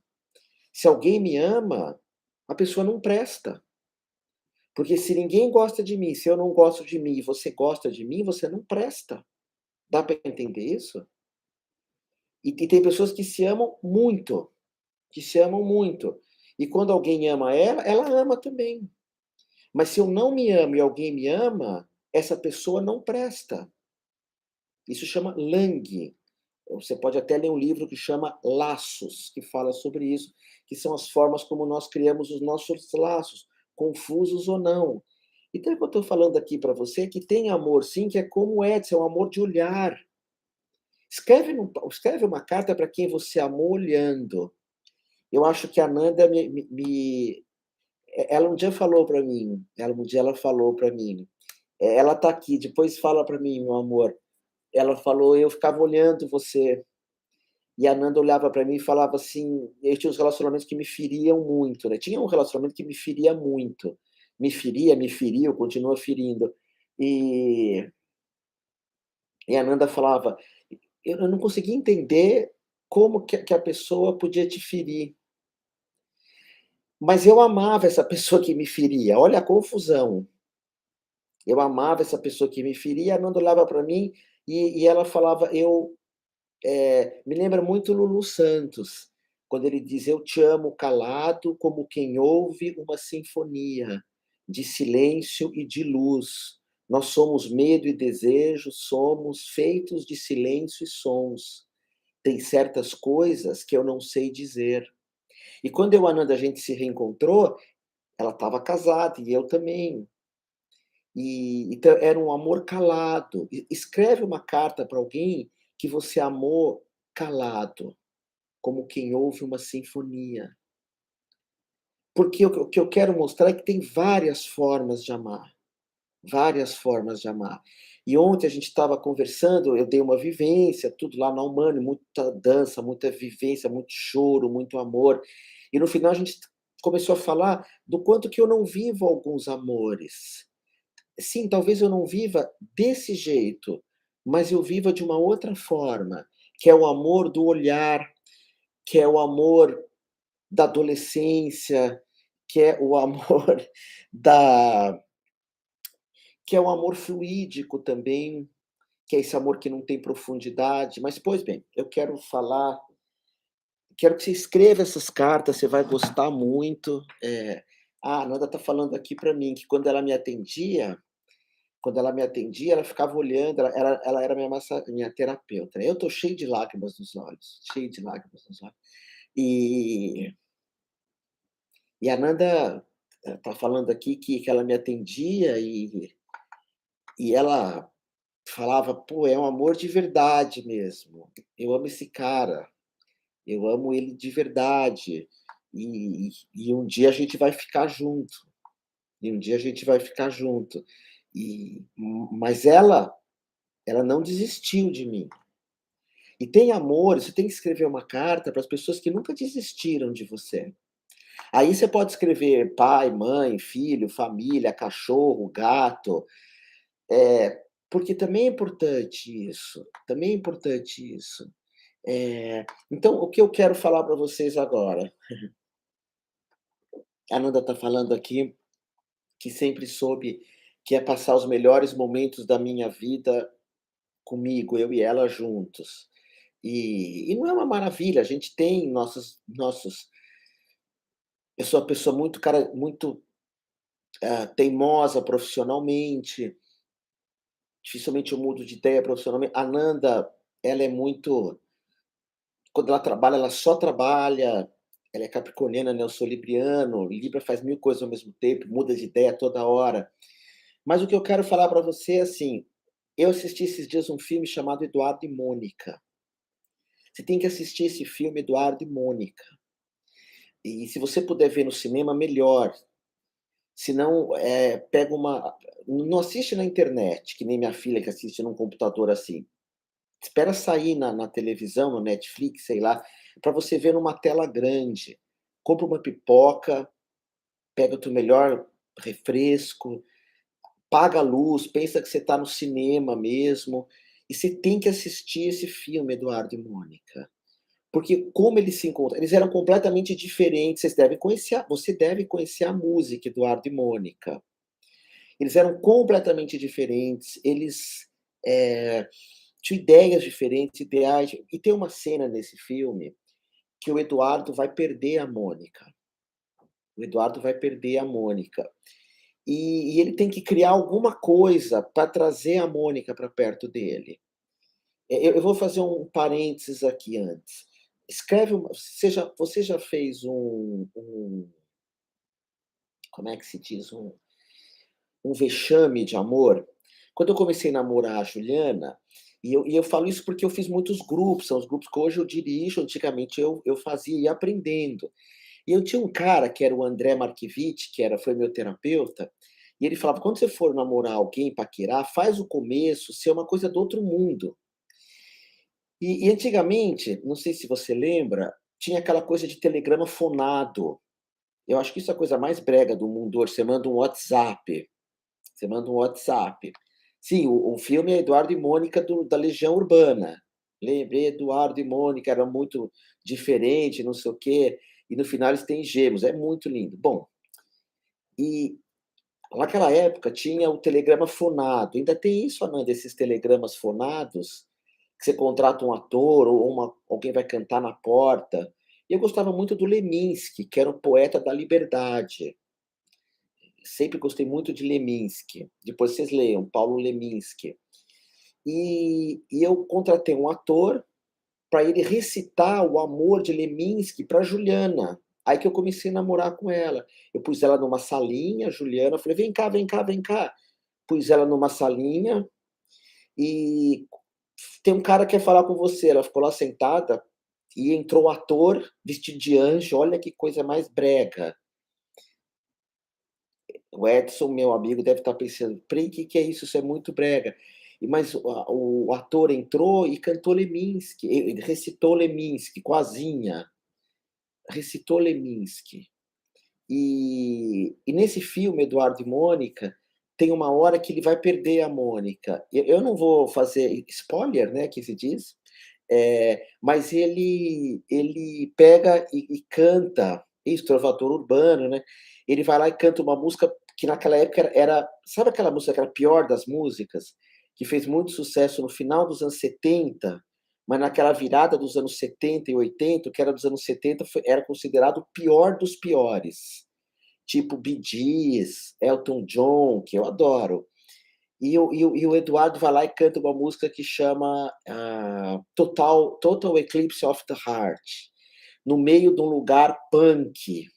Speaker 1: se alguém me ama, a pessoa não presta. Porque se ninguém gosta de mim, se eu não gosto de mim e você gosta de mim, você não presta. Dá para entender isso? E tem pessoas que se amam muito, que se amam muito. E quando alguém ama ela, ela ama também. Mas se eu não me amo e alguém me ama, essa pessoa não presta. Isso chama Lang. Você pode até ler um livro que chama Laços, que fala sobre isso, que são as formas como nós criamos os nossos laços, confusos ou não. Então, o que eu estou falando aqui para você é que tem amor, sim, que é como o Edson, é um amor de olhar. Escreve uma carta para quem você amou olhando. Eu acho que a Nanda ela um dia falou para mim, ela falou para mim, ela está aqui, depois fala para mim, meu amor. Ela falou, eu ficava olhando você. E a Nanda olhava para mim e falava assim, eu tinha uns relacionamentos que me feriam muito, né? Tinha um relacionamento que me feria muito. Me feriu, continua ferindo. E, e a Nanda falava, eu não conseguia entender como que a pessoa podia te ferir. Mas eu amava essa pessoa que me feria. Olha a confusão. Eu amava essa pessoa que me feria, a Nanda olhava para mim e ela falava, me lembra muito Lulu Santos, quando ele diz: "Eu te amo calado, como quem ouve uma sinfonia, de silêncio e de luz. Nós somos medo e desejo, somos feitos de silêncio e sons. Tem certas coisas que eu não sei dizer". E quando eu e a Nanda a gente se reencontrou, ela estava casada e eu também. Então era um amor calado. Escreve uma carta para alguém que você amou calado, como quem ouve uma sinfonia. Porque o que eu quero mostrar é que tem várias formas de amar, várias formas de amar. E ontem a gente estava conversando, eu dei uma vivência, tudo lá na Humana, muita dança, muita vivência, muito choro, muito amor. E no final a gente começou a falar do quanto que eu não vivo alguns amores. Sim, talvez eu não viva desse jeito, mas eu viva de uma outra forma, que é o amor do olhar, que é o amor da adolescência, que é o amor da que é o amor fluídico também, que é esse amor que não tem profundidade. Mas, pois bem, eu quero que você escreva essas cartas, você vai gostar muito. A Nanda está falando aqui para mim que quando ela me atendia, ela ficava olhando, ela era minha terapeuta, né. Eu estou cheio de lágrimas nos olhos, cheio de lágrimas nos olhos. E e a Nanda está falando aqui que ela me atendia e ela falava: "Pô, é um amor de verdade mesmo. Eu amo esse cara, eu amo ele de verdade, e um dia a gente vai ficar junto, e um dia a gente vai ficar junto". Mas ela não desistiu de mim. E tem amor, você tem que escrever uma carta para as pessoas que nunca desistiram de você. Aí você pode escrever pai, mãe, filho, família, cachorro, gato, porque também é importante isso, também é importante isso. Então o que eu quero falar para vocês agora, a Nanda está falando aqui que sempre soube que é passar os melhores momentos da minha vida comigo, eu e ela juntos. E não é uma maravilha, a gente tem nossos eu sou uma pessoa muito, teimosa profissionalmente, dificilmente eu mudo de ideia profissionalmente. A Nanda, ela é muito quando ela trabalha, ela só trabalha, ela é capricorniana, né, eu sou libriano, Libra faz 1000 coisas ao mesmo tempo, muda de ideia toda hora. Mas o que eu quero falar para você é assim, eu assisti esses dias um filme chamado Eduardo e Mônica. Você tem que assistir esse filme, Eduardo e Mônica. E se você puder ver no cinema, melhor. Se não, pega uma não assiste na internet, que nem minha filha que assiste num computador assim. Espera sair na televisão, no Netflix, sei lá, para você ver numa tela grande. Compra uma pipoca, pega o teu melhor refresco, paga a luz, pensa que você está no cinema mesmo, e você tem que assistir esse filme, Eduardo e Mônica. Porque como eles se encontram eles eram completamente diferentes, você deve conhecer a música, Eduardo e Mônica. Eles eram completamente diferentes, eles, tinham ideias diferentes, ideais, e tem uma cena nesse filme que o Eduardo vai perder a Mônica. O Eduardo vai perder a Mônica. E ele tem que criar alguma coisa para trazer a Mônica para perto dele. Eu vou fazer um parênteses aqui antes. Escreve uma você já fez como é que se diz? Um vexame de amor? Quando eu comecei a namorar a Juliana, e eu falo isso porque eu fiz muitos grupos, são os grupos que hoje eu dirijo, antigamente eu fazia, ia aprendendo. E eu tinha um cara que era o André Marquevich, foi meu terapeuta, e ele falava: "Quando você for namorar alguém, paquerar, faz o começo ser uma coisa do outro mundo". E antigamente, não sei se você lembra, tinha aquela coisa de telegrama fonado. Eu acho que isso é a coisa mais brega do mundo hoje, você manda um WhatsApp. Sim, o filme é Eduardo e Mônica da Legião Urbana. Lembrei, Eduardo e Mônica, era muito diferente, não sei o quê, e no final eles têm gêmeos, é muito lindo. Bom, e naquela época tinha o telegrama fonado, ainda tem isso, Ananda, desses telegramas fonados, que você contrata um ator ou alguém vai cantar na porta. E eu gostava muito do Leminski, que era um poeta da liberdade. Sempre gostei muito de Leminski. Depois vocês leiam, Paulo Leminski. E eu contratei um ator para ele recitar o amor de Leminski para Juliana. Aí que eu comecei a namorar com ela. Eu pus ela numa salinha, Juliana, falei: "Vem cá, vem cá, vem cá". Pus ela numa salinha e tem um cara que quer falar com você. Ela ficou lá sentada e entrou o ator vestido de anjo. Olha que coisa mais brega. O Edson, meu amigo, deve estar pensando: "Prei, que é isso? Isso é muito brega". Mas o ator entrou e cantou Leminski, ele recitou Leminski com asinha, recitou Leminski. E nesse filme, Eduardo e Mônica, tem uma hora que ele vai perder a Mônica. Eu não vou fazer spoiler, né, que se diz, mas ele pega e canta, isso, trovador urbano, né, ele vai lá e canta uma música que naquela época era sabe aquela música que era a pior das músicas? Que fez muito sucesso no final dos anos 70, mas naquela virada dos anos 70 e 80, o que era dos anos 70 era considerado o pior dos piores, tipo Bee Gees, Elton John, que eu adoro. E o Eduardo vai lá e canta uma música que chama, Total Eclipse of the Heart, no meio de um lugar punk,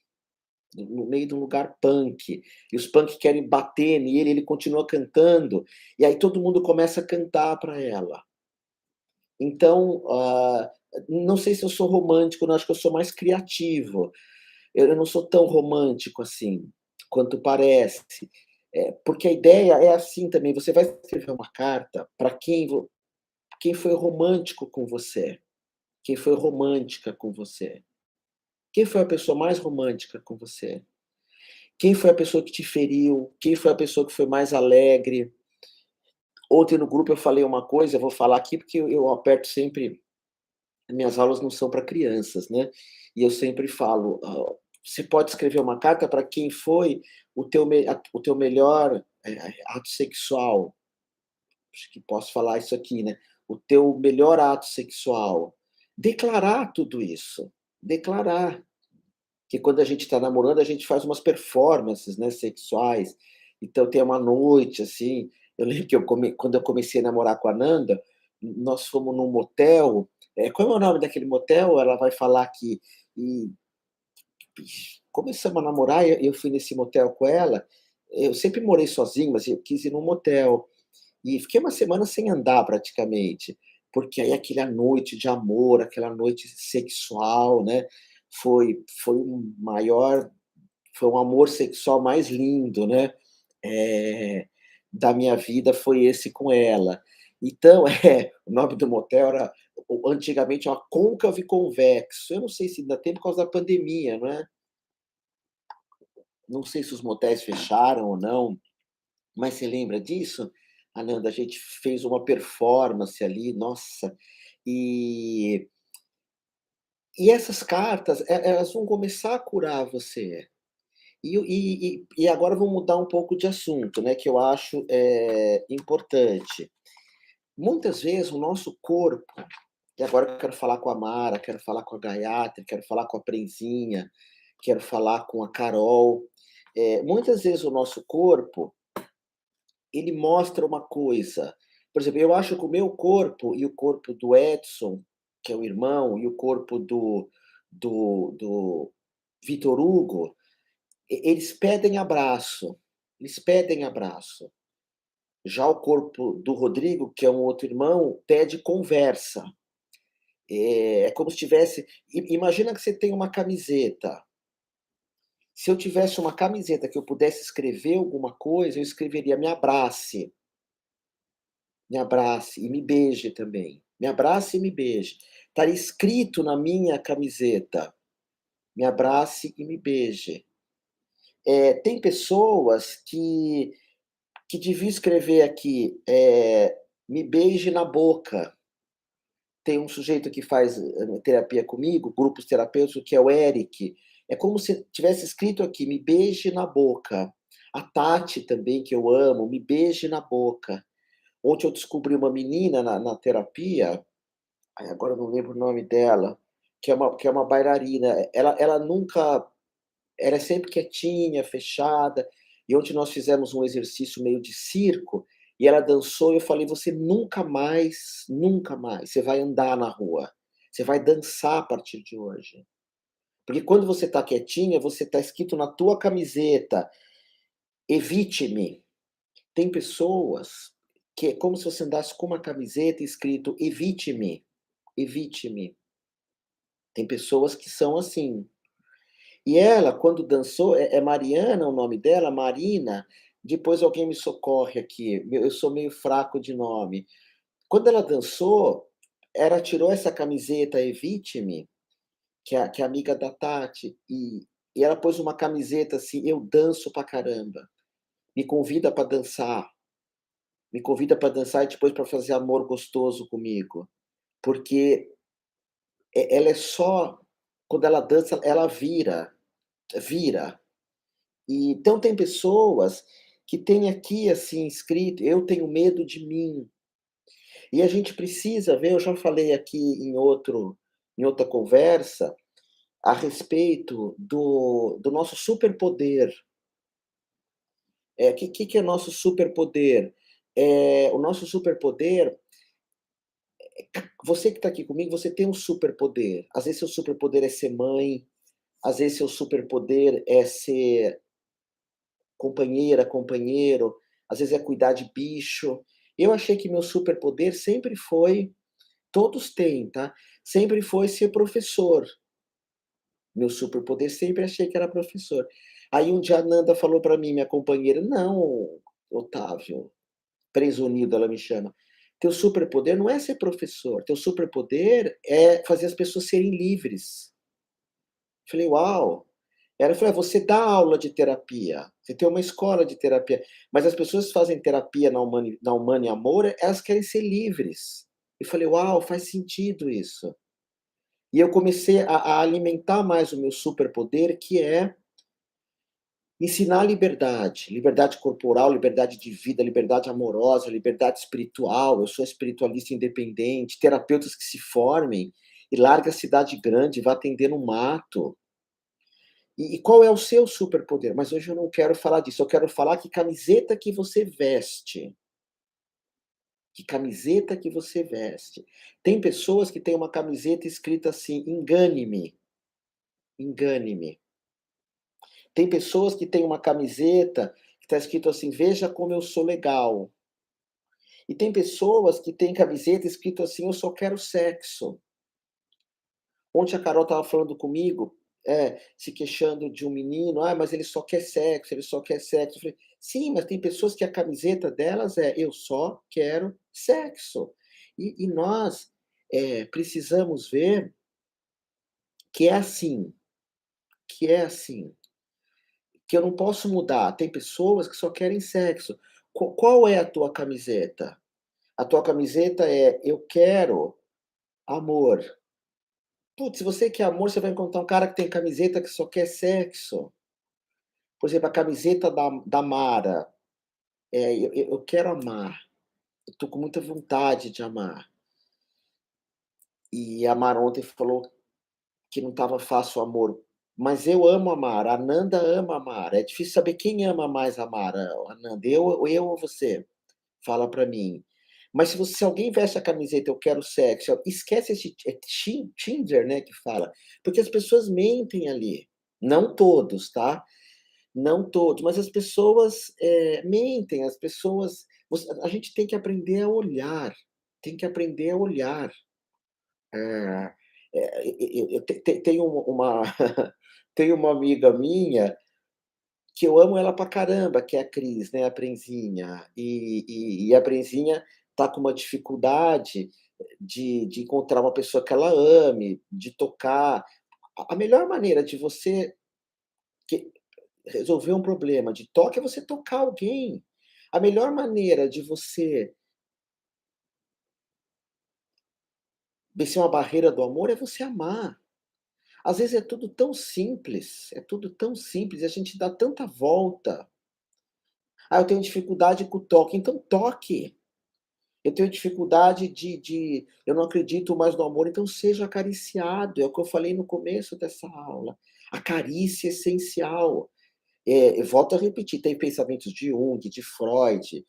Speaker 1: no meio de um lugar punk, e os punk querem bater nele, ele continua cantando, e aí todo mundo começa a cantar para ela. Então, não sei se eu sou romântico, não, acho que eu sou mais criativo. Eu não sou tão romântico assim, quanto parece. Porque a ideia é assim também, você vai escrever uma carta para quem foi romântico com você, quem foi romântica com você. Quem foi a pessoa mais romântica com você? Quem foi a pessoa que te feriu? Quem foi a pessoa que foi mais alegre? Ontem no grupo eu falei uma coisa, eu vou falar aqui porque eu aperto sempre. Minhas aulas não são para crianças, né? E eu sempre falo, você pode escrever uma carta para quem foi o teu melhor, ato sexual. Acho que posso falar isso aqui, né? O teu melhor ato sexual. Declarar tudo isso. Declarar. Que quando a gente está namorando, a gente faz umas performances, né, sexuais. Então tem uma noite, assim, eu lembro que quando eu comecei a namorar com a Nanda, nós fomos num motel, qual é o nome daquele motel? Ela vai falar que e começamos a namorar e eu fui nesse motel com ela, eu sempre morei sozinho, mas eu quis ir num motel. E fiquei uma semana sem andar praticamente, porque aí aquela noite de amor, aquela noite sexual, né, foi o maior foi um amor sexual mais lindo, né, eh, da minha vida foi esse com ela. Então, o nome do motel era antigamente uma Côncavo e Convexo, eu não sei se ainda tem por causa da pandemia, né, não sei se os motéis fecharam ou não, mas você lembra disso? Ananda, a gente fez uma performance ali, nossa, e e essas cartas, elas vão começar a curar você. E agora vamos mudar um pouco de assunto, né, que eu acho, importante. Muitas vezes o nosso corpo e agora eu quero falar com a Mara, quero falar com a Gayatri, quero falar com a Prenzinha, quero falar com a Carol. Muitas vezes o nosso corpo, ele mostra uma coisa. Por exemplo, eu acho que o meu corpo e o corpo do Edson, que é o irmão, e o corpo do Vitor Hugo, eles pedem abraço, eles pedem abraço. Já o corpo do Rodrigo, que é um outro irmão, pede conversa. É como se tivesse imagina que você tem uma camiseta. Se eu tivesse uma camiseta que eu pudesse escrever alguma coisa, eu escreveria: "Me abrace". Me abrace e me beije também. Me abrace e me beije. Estaria escrito na minha camiseta: "Me abrace e me beije". Tem pessoas que deviam escrever aqui, "Me beije na boca". Tem um sujeito que faz, terapia comigo, grupos terapêuticos, que é o Eric. É como se tivesse escrito aqui: "Me beije na boca". A Tati também, que eu amo, "Me beije na boca". Ontem eu descobri uma menina na terapia. Ai, agora eu não lembro o nome dela, que é uma bailarina. Ela nunca ela é sempre quietinha, fechada, e ontem nós fizemos um exercício meio de circo, e ela dançou e eu falei: "Você nunca mais, nunca mais, você vai andar na rua, você vai dançar a partir de hoje". Porque quando você está quietinha, você está escrito na tua camiseta: "Evite-me". Tem pessoas que é como se você andasse com uma camiseta escrito: "Evite-me, evite-me". Tem pessoas que são assim. E ela, quando dançou, é Mariana o nome dela? Marina? Depois alguém me socorre aqui, eu sou meio fraco de nome. Quando ela dançou, ela tirou essa camiseta Evite-me, que é amiga da Tati, e ela pôs uma camiseta assim: "Eu danço pra caramba, me convida pra dançar, me convida pra dançar e depois pra fazer amor gostoso comigo", porque ela é só quando ela dança, ela vira, vira. E então tem pessoas que têm aqui, assim, escrito: "Eu tenho medo de mim". E a gente precisa ver, eu já falei aqui em outra conversa, a respeito do nosso superpoder. Que é nosso superpoder? O nosso superpoder você que está aqui comigo, você tem um superpoder. Às vezes seu superpoder é ser mãe, às vezes seu superpoder é ser companheira, companheiro, às vezes é cuidar de bicho. Eu achei que meu superpoder sempre foi todos têm, tá, sempre foi ser professor. Meu superpoder sempre achei que era professor. Aí um dia a Nanda falou para mim, minha companheira: "Não, Otávio", Presunido ela me chama, "teu superpoder não é ser professor, teu superpoder é fazer as pessoas serem livres. Falei: "Uau!". Ela falou: "Você dá aula de terapia, você tem uma escola de terapia, mas as pessoas que fazem terapia na Humana e Amor, elas querem ser livres". Eu falei: "Uau, faz sentido isso". E eu comecei a alimentar mais o meu superpoder, que é ensinar liberdade, liberdade corporal, liberdade de vida, liberdade amorosa, liberdade espiritual. Eu sou espiritualista independente, terapeutas que se formem e larga a cidade grande, vá atender no mato. E qual é o seu superpoder? Mas hoje eu não quero falar disso, eu quero falar que camiseta que você veste, que camiseta que você veste. Tem pessoas que têm uma camiseta escrita assim: "Engane-me, engane-me". Tem pessoas que têm uma camiseta que está escrito assim: "Veja como eu sou legal". E tem pessoas que têm camiseta escrito assim: "Eu só quero sexo". Ontem a Carol estava falando comigo, se queixando de um menino: "Ah, mas ele só quer sexo, ele só quer sexo". Eu falei: "Sim, mas tem pessoas que a camiseta delas é: eu só quero sexo". E nós, precisamos ver que é assim, que é assim, que eu não posso mudar. Tem pessoas que só querem sexo. Qual é a tua camiseta? A tua camiseta é: eu quero amor. Putz, se você quer amor, você vai encontrar um cara que tem camiseta que só quer sexo. Por exemplo, a camiseta da Mara, eu quero amar, eu tô com muita vontade de amar. E a Mara ontem falou que não estava fácil o amor, mas eu amo a Mara, a Nanda ama a Mara, é difícil saber quem ama mais a Mara, a Nanda, eu ou você? Fala pra mim. Mas se alguém veste a camiseta "eu quero sexo", esquece esse Tinder, né, que fala, porque as pessoas mentem ali. Não todos, tá? Não todos, mas as pessoas, mentem, as pessoas a gente tem que aprender a olhar, tem que aprender a olhar. Eh, eu tenho uma tenho uma amiga minha que eu amo ela pra caramba, que é a Cris, né, a Prenzinha. E a Prenzinha tá com uma dificuldade de encontrar uma pessoa que ela ame, de tocar. A melhor maneira de você que resolver um problema de toque é você tocar alguém. A melhor maneira de você vencer uma barreira do amor é você amar. Às vezes é tudo tão simples, a gente dá tanta volta. "Ah, eu tenho dificuldade com o toque", então toque. Eu tenho dificuldade eu não acredito mais no amor, então seja acariciado, é o que eu falei no começo dessa aula. A carícia é essencial. Eu volto a repetir, tem pensamentos de Jung, de Freud,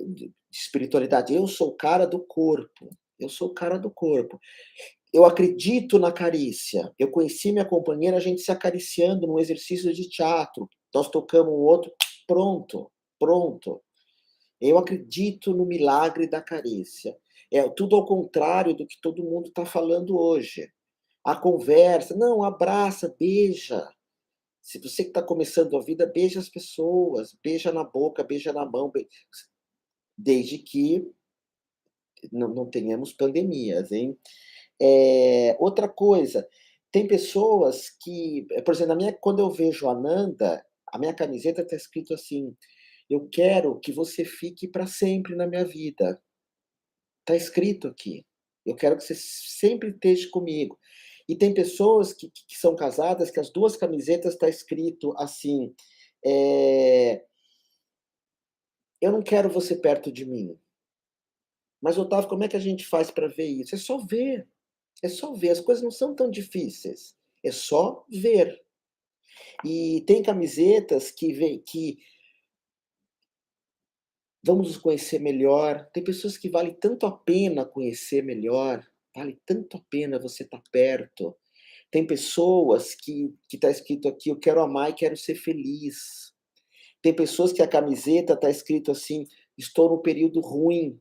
Speaker 1: de espiritualidade. Eu sou o cara do corpo, eu sou o cara do corpo. Eu acredito na carícia. Eu conheci minha companheira, a gente se acariciando num exercício de teatro. Nós tocamos o outro, pronto, pronto. Eu acredito no milagre da carícia. É tudo ao contrário do que todo mundo está falando hoje. A conversa, não, abraça, beija. Se você que está começando a vida, beija as pessoas, beija na boca, beija na mão, desde que não tenhamos pandemias, hein. Outra coisa, tem pessoas que, por exemplo, quando eu vejo a Nanda, a minha camiseta está escrito assim: "Eu quero que você fique para sempre na minha vida". Está escrito aqui. Eu quero que você sempre esteja comigo. E tem pessoas que são casadas que as 2 camisetas está escrito assim, eh, "Eu não quero você perto de mim". Mas Otávio, como é que a gente faz para ver isso? É só ver, é só ver, as coisas não são tão difíceis, é só ver. E tem camisetas que vamos nos conhecer melhor, tem pessoas que vale tanto a pena conhecer melhor, vale tanto a pena você estar perto. Tem pessoas que está escrito aqui: "Eu quero amar e quero ser feliz". Tem pessoas que a camiseta está escrito assim: "Estou num período ruim,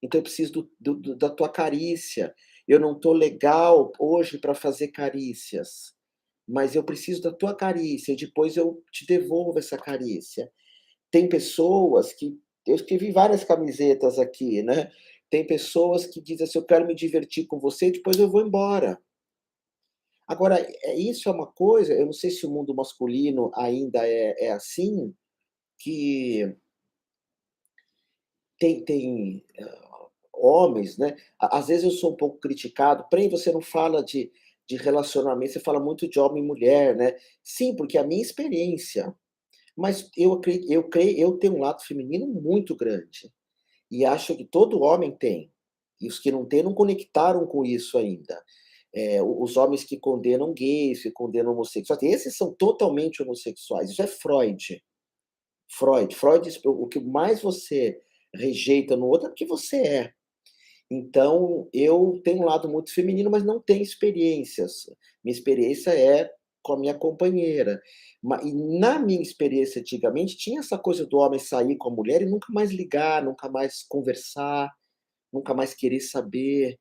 Speaker 1: então eu preciso da tua carícia. Eu não estou legal hoje para fazer carícias, mas eu preciso da tua carícia e depois eu te devolvo essa carícia". Tem pessoas que eu escrevi várias camisetas aqui, né. Tem pessoas que dizem assim: "Eu quero me divertir com você e depois eu vou embora". Agora, isso é uma coisa, eu não sei se o mundo masculino ainda é assim, que tem homens, né, às vezes eu sou um pouco criticado: "Prem, você não fala de relacionamento, você fala muito de homem e mulher, né". Sim, porque é a minha experiência, mas eu tenho um lado feminino muito grande, e acho que todo homem tem, e os que não têm não conectaram com isso ainda. Os homens que condenam gays, que condenam homossexuais, esses são totalmente homossexuais, isso é Freud. Freud, o que mais você rejeita no outro é porque você é. Então, eu tenho um lado muito feminino, mas não tenho experiências. Minha experiência é com a minha companheira. E na minha experiência antigamente, tinha essa coisa do homem sair com a mulher e nunca mais ligar, nunca mais conversar, nunca mais querer saber.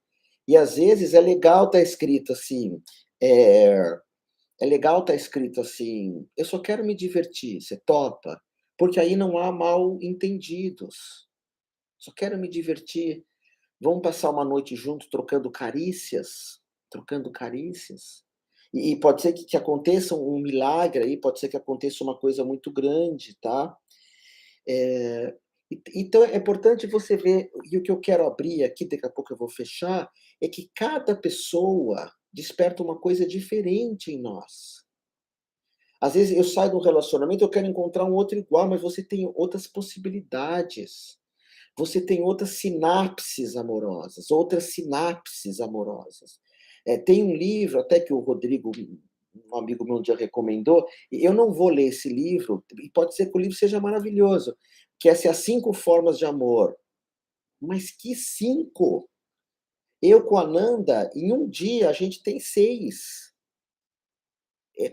Speaker 1: E às vezes é legal estar escrito assim, eh é legal estar escrito assim: "Eu só quero me divertir, você topa?". Porque aí não há mal-entendidos. "Só quero me divertir, vamos passar uma noite juntos trocando carícias?". Trocando carícias. E pode ser que aconteça um milagre aí, pode ser que aconteça uma coisa muito grande, tá. Então é importante você ver, e o que eu quero abrir aqui, daqui a pouco eu vou fechar, é que cada pessoa desperta uma coisa diferente em nós. Às vezes eu saio de um relacionamento, eu quero encontrar um outro igual, mas você tem outras possibilidades. Você tem outras sinapses amorosas. Tem um livro até que o Rodrigo, um amigo meu um dia recomendou, e eu não vou ler esse livro, e pode ser que o livro seja maravilhoso, que é assim, As 5 Formas de Amor. Mas que 5? Eu com a Nanda, em um dia a gente tem 6.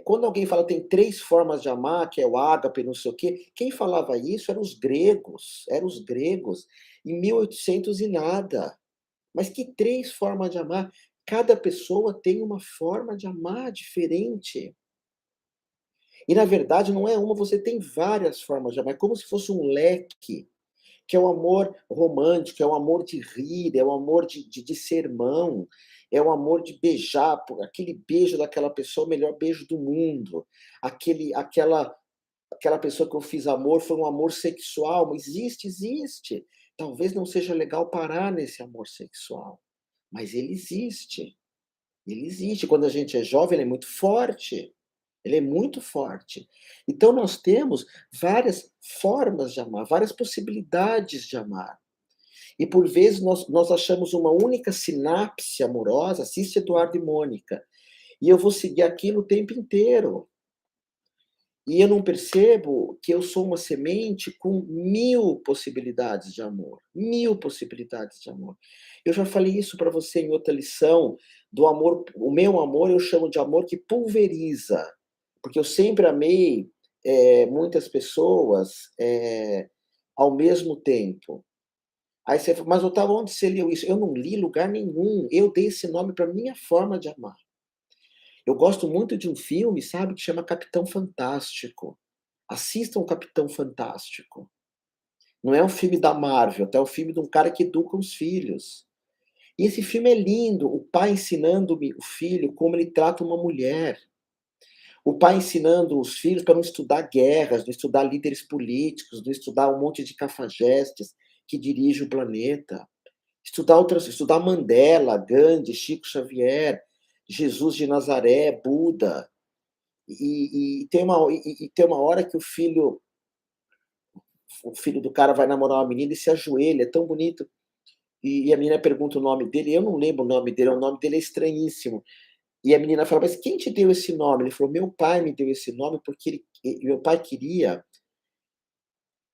Speaker 1: Quando alguém fala tem 3 formas de amar, que é o ágape, não sei o quê, quem falava isso eram os gregos, em 1800 e nada. Mas que 3 formas de amar? Cada pessoa tem uma forma de amar diferente. E na verdade não é uma, você tem várias formas de amar, é como se fosse um leque, que é o amor romântico, é o amor de rir, é o amor de ser irmão, é o amor de beijar, aquele beijo daquela pessoa, o melhor beijo do mundo, aquela pessoa que eu fiz amor foi um amor sexual, mas existe. Talvez não seja legal parar nesse amor sexual, mas ele existe. Ele existe. Quando a gente é jovem, ele é muito forte. Ele é muito forte. Então nós temos várias formas de amar, várias possibilidades de amar. E por vezes nós achamos uma única sinapse amorosa, assiste Eduardo e Mônica, e eu vou seguir aquilo o tempo inteiro. E eu não percebo que eu sou uma semente com 1000 possibilidades de amor, 1000 possibilidades de amor. Eu já falei isso para você em outra lição, do amor, o meu amor eu chamo de amor que pulveriza, porque eu sempre amei, muitas pessoas, ao mesmo tempo. Aí você fala: "Mas Otávio, onde você leu isso?". Eu não li em lugar nenhum, eu dei esse nome para minha forma de amar. Eu gosto muito de um filme, sabe, que chama Capitão Fantástico. Assistam o Capitão Fantástico. Não é um filme da Marvel, tá, é um filme de um cara que educa os filhos. E esse filme é lindo, o pai ensinando o filho como ele trata uma mulher. O pai ensinando os filhos para não estudar guerras, não estudar líderes políticos, não estudar um monte de cafajestes que dirige o planeta. Estudar Mandela, Gandhi, Chico Xavier, Jesus de Nazaré, Buda. Tem uma hora que o filho do cara vai namorar uma menina e se ajoelha, é tão bonito. E a menina pergunta o nome dele, eu não lembro o nome dele, o nome dele é estranhíssimo. E a menina fala: "Mas quem te deu esse nome?". Ele falou: "Meu pai me deu esse nome, porque meu pai queria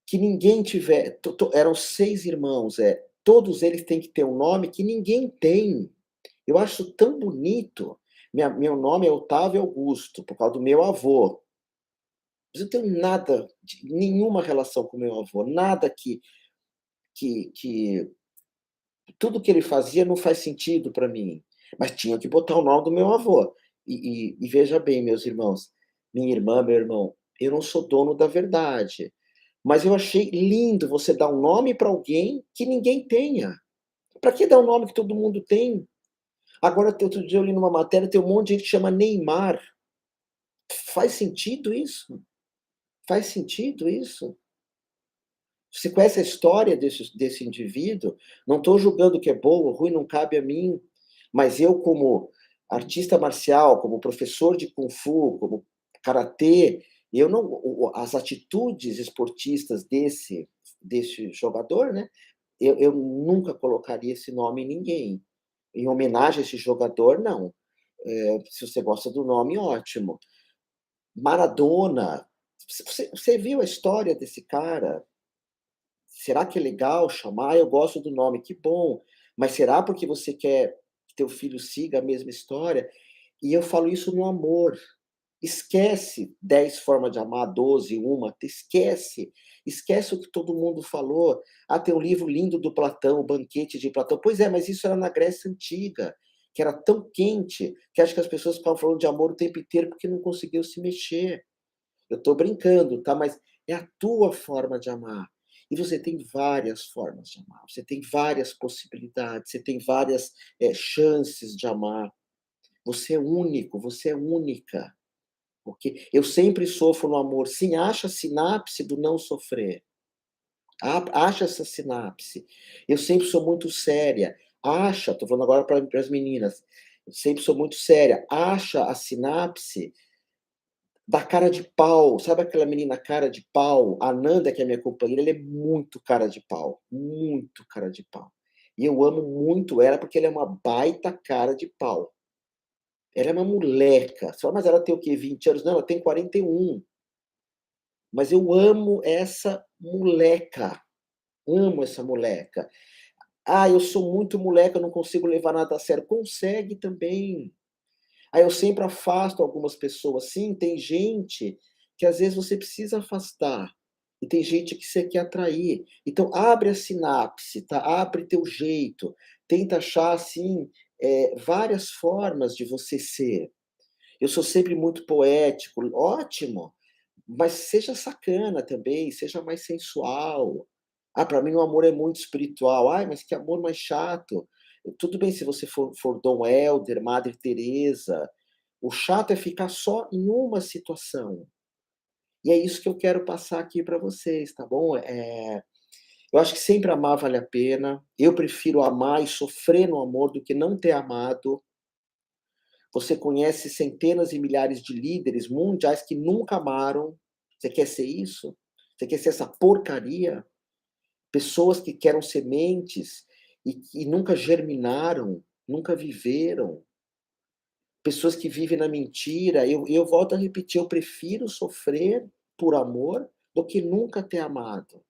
Speaker 1: que ninguém tiver". Eram 6 irmãos, todos eles têm que ter um nome que ninguém tem. Eu acho tão bonito. Meu nome é Otávio Augusto, por causa do meu avô. Mas eu não tenho nada, nenhuma relação com meu avô, nada que tudo que ele fazia não faz sentido para mim, mas tinha que botar o nome do meu avô. E veja bem, meus irmãos, minha irmã, meu irmão, eu não sou dono da verdade, mas eu achei lindo você dar um nome para alguém que ninguém tenha. Para que dar um nome que todo mundo tem? Agora, outro dia eu li numa matéria, tem um monte de gente que chama Neymar. Faz sentido isso? Faz sentido isso? Você conhece a história desse indivíduo? Não estou julgando o que é bom ou ruim, não cabe a mim, mas eu como artista marcial, como professor de kung fu, como karatê, eu não as atitudes esportistas desse jogador, né, eu nunca colocaria esse nome em ninguém. Em homenagem a esse jogador, não. Se você gosta do nome, ótimo. Maradona, você viu a história desse cara? Será que é legal chamar? Eu gosto do nome, que bom. Mas será porque você quer que teu filho siga a mesma história? E eu falo isso no amor. Esquece 10 formas de amar, 12, uma, esquece. Esquece o que todo mundo falou. Ah, tem um livro lindo do Platão, o Banquete de Platão. Pois é, mas isso era na Grécia Antiga, que era tão quente, que acho que as pessoas ficavam falando de amor o tempo inteiro porque não conseguiam se mexer. Eu estou brincando, tá? Mas é a tua forma de amar. E você tem várias formas de amar, você tem várias possibilidades, você tem várias, chances de amar. Você é único, você é única. Porque eu sempre sofro no amor. Sim, acha a sinapse do não sofrer. Acha essa sinapse. Eu sempre sou muito séria. Acha, estou falando agora para as meninas, eu sempre sou muito séria. Acha a sinapse da cara de pau, sabe aquela menina cara de pau? A Nanda, que é minha companheira, ela é muito cara de pau, muito cara de pau. E eu amo muito ela, porque ela é uma baita cara de pau. Ela é uma moleca. Você fala: "Mas ela tem o quê, 20 anos?" Não, ela tem 41. Mas eu amo essa moleca, amo essa moleca. "Ah, eu sou muito moleca, eu não consigo levar nada a sério." Consegue também. Aí eu sempre afasto algumas pessoas. Sim, tem gente que às vezes você precisa afastar, e tem gente que você quer atrair. Então abre a sinapse, tá, abre teu jeito, tenta achar, assim, várias formas de você ser. Eu sou sempre muito poético, ótimo, mas seja sacana também, seja mais sensual. "Ah, para mim o amor é muito espiritual." "Ai, mas que amor mais chato." Tudo bem se você for Dom Helder, Madre Teresa, o chato é ficar só em uma situação. E é isso que eu quero passar aqui para vocês, tá bom? Eu acho que sempre amar vale a pena. Eu prefiro amar e sofrer no amor do que não ter amado. Você conhece centenas e milhares de líderes mundiais que nunca amaram. Você quer ser isso? Você quer ser essa porcaria? Pessoas que eram sementes e que nunca germinaram, nunca viveram. Pessoas que vivem na mentira. Eu volto a repetir, eu prefiro sofrer por amor do que nunca ter amado.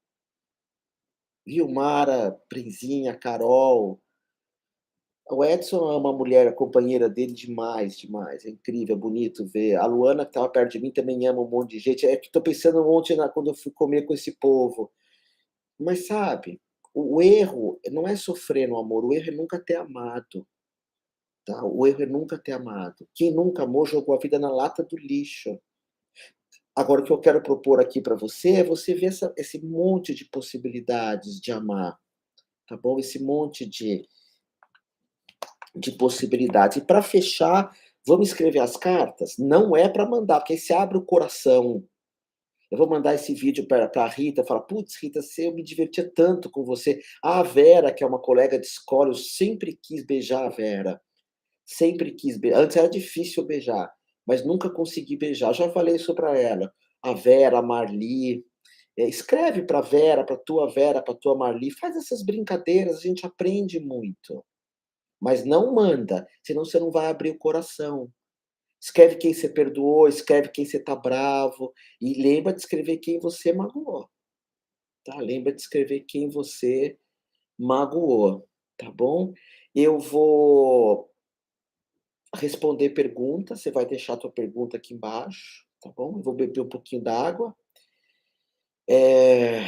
Speaker 1: Vilmara, Prinzinha, Carol. O Edson é uma mulher, a companheira dele, demais, demais. É incrível, é bonito ver. A Luana, que estava perto de mim, também ama um monte de gente. É que estou pensando ontem quando eu fui comer com esse povo. Mas sabe, o erro não é sofrer no amor, o erro é nunca ter amado, tá? O erro é nunca ter amado. Quem nunca amou jogou a vida na lata do lixo. Agora o que eu quero propor aqui para você é você ver esse monte de possibilidades de amar, tá bom? Esse monte de possibilidades. E para fechar, vamos escrever as cartas? Não é para mandar, porque aí você abre o coração. Eu vou mandar esse vídeo para a Rita, falar: "Putz, Rita, eu me divertia tanto com você." A Vera, que é uma colega de escola, eu sempre quis beijar a Vera. Sempre quis beijar. Antes era difícil beijar, mas nunca consegui beijar. Já falei isso para ela. A Vera, a Marli. Escreve para Vera, para tua Marli. Faz essas brincadeiras, a gente aprende muito. Mas não manda, senão você não vai abrir o coração. Escreve quem você perdoou, escreve quem você tá bravo, e lembra de escrever quem você magoou, tá? Lembra de escrever quem você magoou, tá bom? Eu vou responder perguntas, você vai deixar a tua pergunta aqui embaixo, tá bom? Eu vou beber um pouquinho d'água. Eh,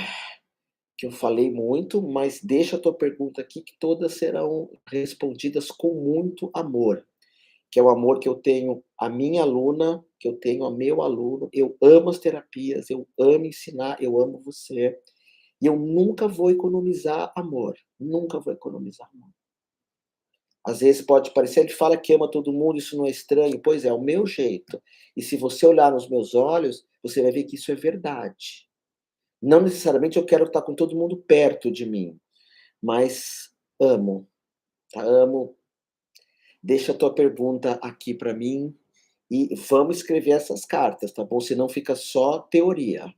Speaker 1: que eu falei muito, mas deixa a tua pergunta aqui que todas serão respondidas com muito amor. Que é o amor que eu tenho à minha aluna, que eu tenho ao meu aluno. Eu amo as terapias, eu amo ensinar, eu amo você. E eu nunca vou economizar amor, nunca vou economizar amor. Às vezes pode parecer, ele fala que ama todo mundo, isso não é estranho. Pois é, o meu jeito. E se você olhar nos meus olhos, você vai ver que isso é verdade. Não necessariamente eu quero estar com todo mundo perto de mim, mas amo, tá? Amo. Deixa a tua pergunta aqui para mim e vamos escrever essas cartas, tá bom? Senão fica só teoria.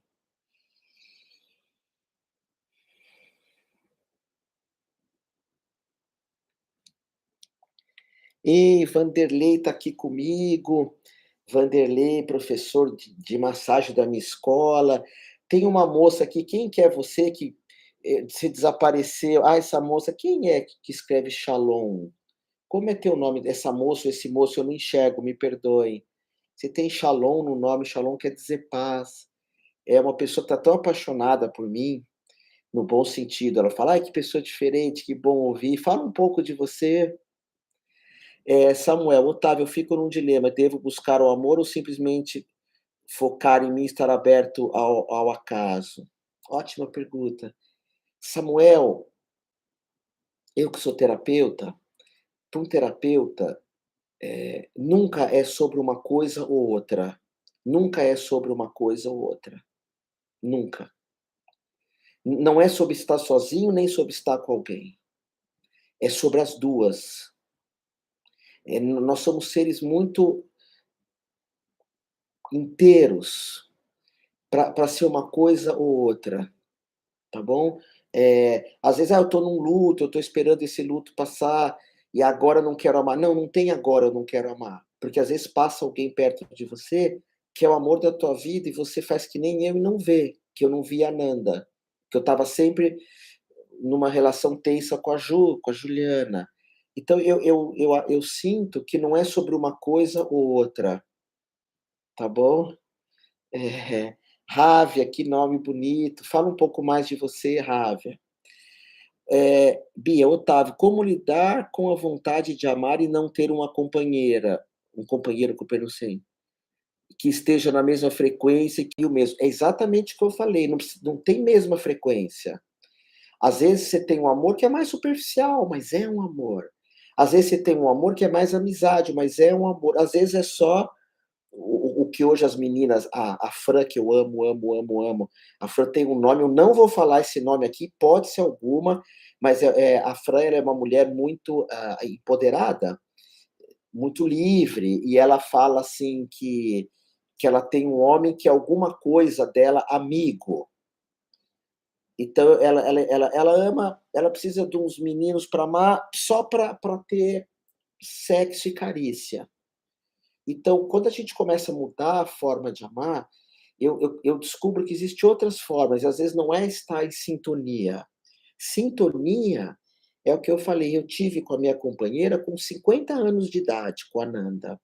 Speaker 1: E Vanderlei está aqui comigo. Vanderlei, professor de massagem da minha escola. Tem uma moça aqui, quem que é você que se desapareceu? Ah, essa moça, quem é que escreve Shalom? Como é teu nome dessa moça ou esse moço? Eu não enxergo, me perdoem. Você tem Shalom no nome, Shalom quer dizer paz. É uma pessoa que está tão apaixonada por mim, no bom sentido. Ela fala: "Ai, que pessoa diferente, que bom ouvir. Fala um pouco de você". Samuel, Otávio, eu fico num dilema, devo buscar o amor ou simplesmente focar em mim e estar aberto ao acaso? Ótima pergunta. Samuel, eu que sou terapeuta, para um terapeuta, nunca é sobre uma coisa ou outra. Nunca é sobre uma coisa ou outra. Nunca. Não é sobre estar sozinho, nem sobre estar com alguém. É sobre as duas. Nós somos seres muito inteiros para ser uma coisa ou outra. Tá bom? Às vezes, eu tô num luto, eu tô esperando esse luto passar e agora eu não quero amar. Não, não tem agora eu não quero amar, porque às vezes passa alguém perto de você, que é o amor da tua vida e você faz que nem eu e não vê, que eu não vi a Nanda, que eu estava sempre numa relação tensa com a com a Juliana. Então eu sinto que não é sobre uma coisa ou outra, tá bom? É. Rávia, que nome bonito. Fala um pouco mais de você, Rávia. Bia, Otávio, como lidar com a vontade de amar e não ter uma companheira, um companheiro, companheiro, que esteja na mesma frequência que o mesmo? É exatamente o que eu falei, não tem mesma frequência. Às vezes você tem um amor que é mais superficial, mas é um amor. Às vezes você tem um amor que é mais amizade, mas é um amor. Às vezes é só o que hoje as meninas, a Fran, que eu amo, amo, amo, amo, a Fran tem um nome, eu não vou falar esse nome aqui, pode ser alguma, mas a Fran ela é uma mulher muito empoderada, muito livre, e ela fala assim que ela tem um homem que é alguma coisa dela amigo. Então ela ama, ela precisa de uns meninos para amar, só para ter sexo e carícia. Então, quando a gente começa a mudar a forma de amar, eu descubro que existem outras formas, e às vezes não é estar em sintonia. Sintonia é o que eu falei, eu tive com a minha companheira com 50 anos de idade, com a Nanda.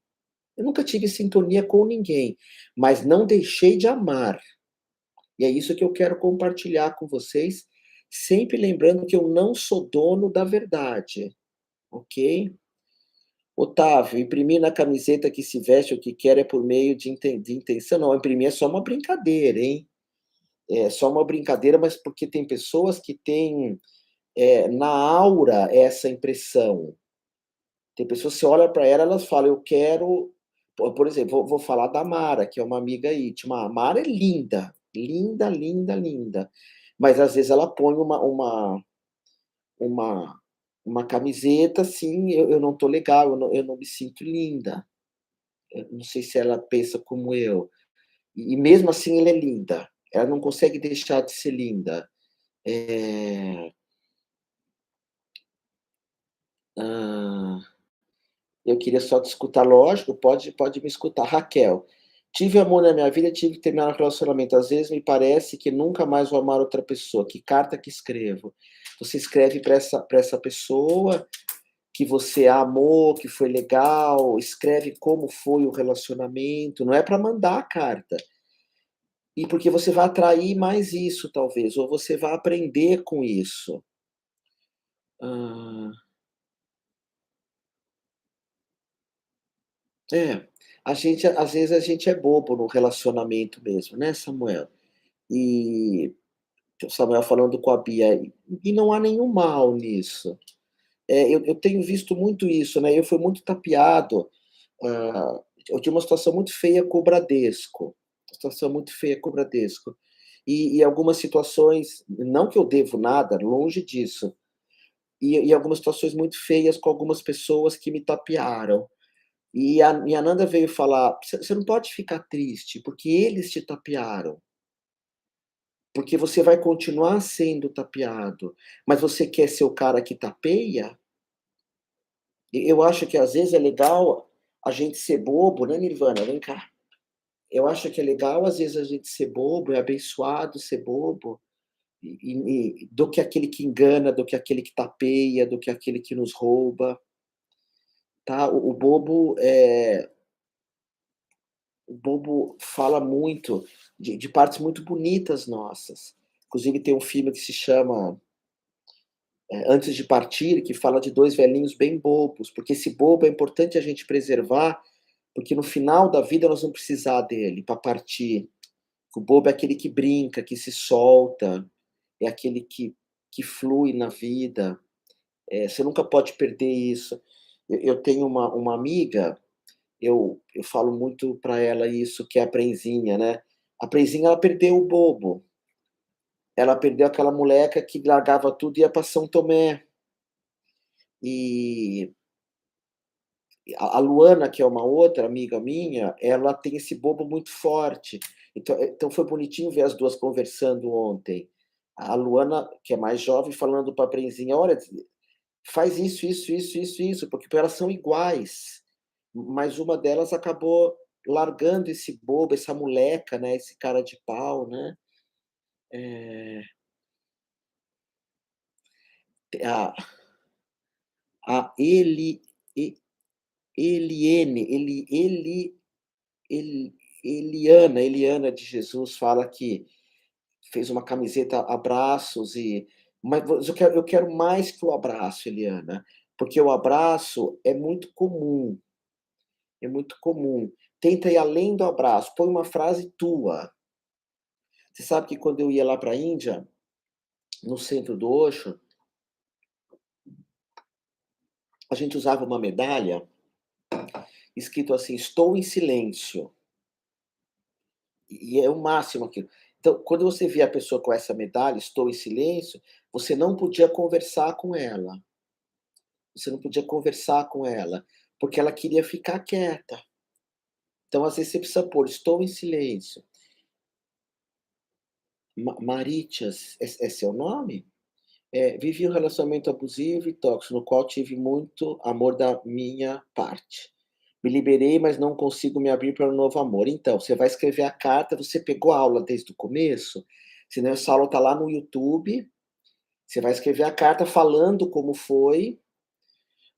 Speaker 1: Eu nunca tive sintonia com ninguém, mas não deixei de amar. E é isso que eu quero compartilhar com vocês, sempre lembrando que eu não sou dono da verdade, ok? Otávio, imprimir na camiseta que se veste o que quer é por meio de intenção. Não, imprimir é só uma brincadeira, hein? É só uma brincadeira, mas porque tem pessoas que têm na aura essa impressão. Tem pessoas, você olha para ela, elas falam, eu quero. Por exemplo, vou falar da Mara, que é uma amiga íntima. A Mara é linda, linda, linda, linda. Mas às vezes ela põe uma, uma camiseta assim, eu não tô legal, eu não me sinto linda. Eu não sei se ela pensa como eu. E mesmo assim ela é linda. Ela não consegue deixar de ser linda. Eh, hã, eu queria só te escutar, lógico, pode me escutar. Raquel: "Tive amor na minha vida, tive que terminar um relacionamento. Às vezes me parece que nunca mais vou amar outra pessoa. Que carta que escrevo?". Você escreve para essa pessoa que você amou, que foi legal, escreve como foi o relacionamento, não é para mandar a carta. E porque você vai atrair mais isso talvez, ou você vai aprender com isso. Hã, é, a gente às vezes a gente é bobo no relacionamento mesmo, né, Samuel? E o Samuel falando com a Bia, e não há nenhum mal nisso. Eu tenho visto muito isso, né, eu fui muito tapeado, eu tinha uma situação muito feia com o Bradesco, situação muito feia com o Bradesco. E algumas situações, não que eu devo nada, longe disso, e algumas situações muito feias com algumas pessoas que me tapearam. E a minha Nanda veio falar: "Você não pode ficar triste, porque eles te tapearam, porque você vai continuar sendo tapeado, mas você quer ser o cara que tapeia?" Eu acho que às vezes é legal a gente ser bobo, né, Nirvana, vem cá. Eu acho que é legal às vezes a gente ser bobo, é abençoado ser bobo, do que aquele que engana, do que aquele que tapeia, do que aquele que nos rouba, tá. O bobo fala muito de partes muito bonitas nossas. Inclusive tem um filme que se chama, Antes de Partir, que fala de 2 velhinhos bem bobos, porque esse bobo é importante a gente preservar, porque no final da vida nós vamos precisar dele para partir. O bobo é aquele que brinca, que se solta, é aquele que flui na vida. Você nunca pode perder isso. Eu tenho uma amiga, eu falo muito para ela isso, que é a Prenzinha, né. A Prenzinha, ela perdeu o bobo, ela perdeu aquela moleca que largava tudo e ia para São Tomé. E a Luana, que é uma outra amiga minha, ela tem esse bobo muito forte. Então foi bonitinho ver as 2 conversando ontem. A Luana, que é mais jovem, falando para a Prenzinha: "Olha, faz isso, isso, isso, isso, isso", porque elas são iguais, mas uma delas acabou largando esse bobo, essa moleca, né, esse cara de pau, né. Eh, a a Eli E Eliene, Eli Eliana de Jesus fala que fez uma camiseta abraços mas eu quero mais que o abraço, Eliana, porque o abraço é muito comum. Tenta ir além do abraço, põe uma frase tua. Você sabe que quando eu ia lá para a Índia, no centro do Osho, a gente usava uma medalha escrito assim: "Estou em silêncio", e é o máximo aquilo. Então, quando você via a pessoa com essa medalha, "Estou em silêncio", você não podia conversar com ela, você não podia conversar com ela, porque ela queria ficar quieta. Então, às vezes, você precisa pôr: "Estou em silêncio". Maritias, é seu nome? Vivi um relacionamento abusivo e tóxico, no qual tive muito amor da minha parte. Me liberei, mas não consigo me abrir para um novo amor. Então, você vai escrever a carta, você pegou a aula desde o começo? Senão essa aula está lá no YouTube, você vai escrever a carta falando como foi,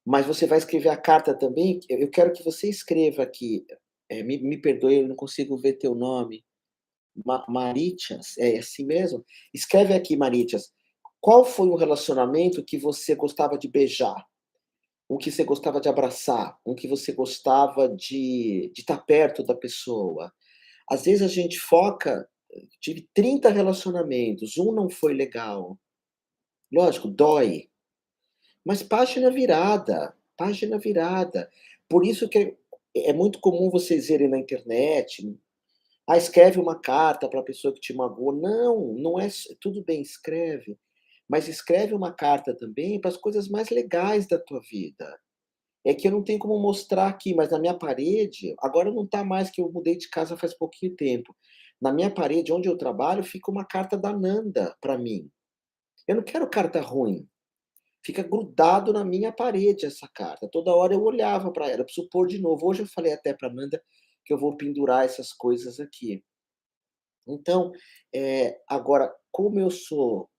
Speaker 1: mas você vai escrever a carta também, eu quero que você escreva aqui, me perdoe, eu não consigo ver teu nome. Maritias, é assim mesmo? Escreve aqui, Maritias, qual foi o relacionamento que você gostava de beijar? Um que você gostava de abraçar? Um que você gostava de estar perto da pessoa? Às vezes a gente foca, tive 30 relacionamentos, um não foi legal. Lógico, dói, mas página virada, página virada. Por isso que é muito comum vocês verem na internet. Ah, escreve uma carta para a pessoa que te magoou. Não, não é tudo bem, escreve, mas escreve uma carta também para as coisas mais legais da tua vida. É que eu não tenho como mostrar aqui, mas na minha parede agora não está mais, que eu mudei de casa faz pouquinho tempo. Na minha parede onde eu trabalho fica uma carta da Nanda para mim. Eu não quero carta ruim, fica grudado na minha parede essa carta, toda hora eu olhava para ela, eu preciso pôr de novo. Hoje eu falei até para Nanda que eu vou pendurar essas coisas aqui. Então, agora, como eu sou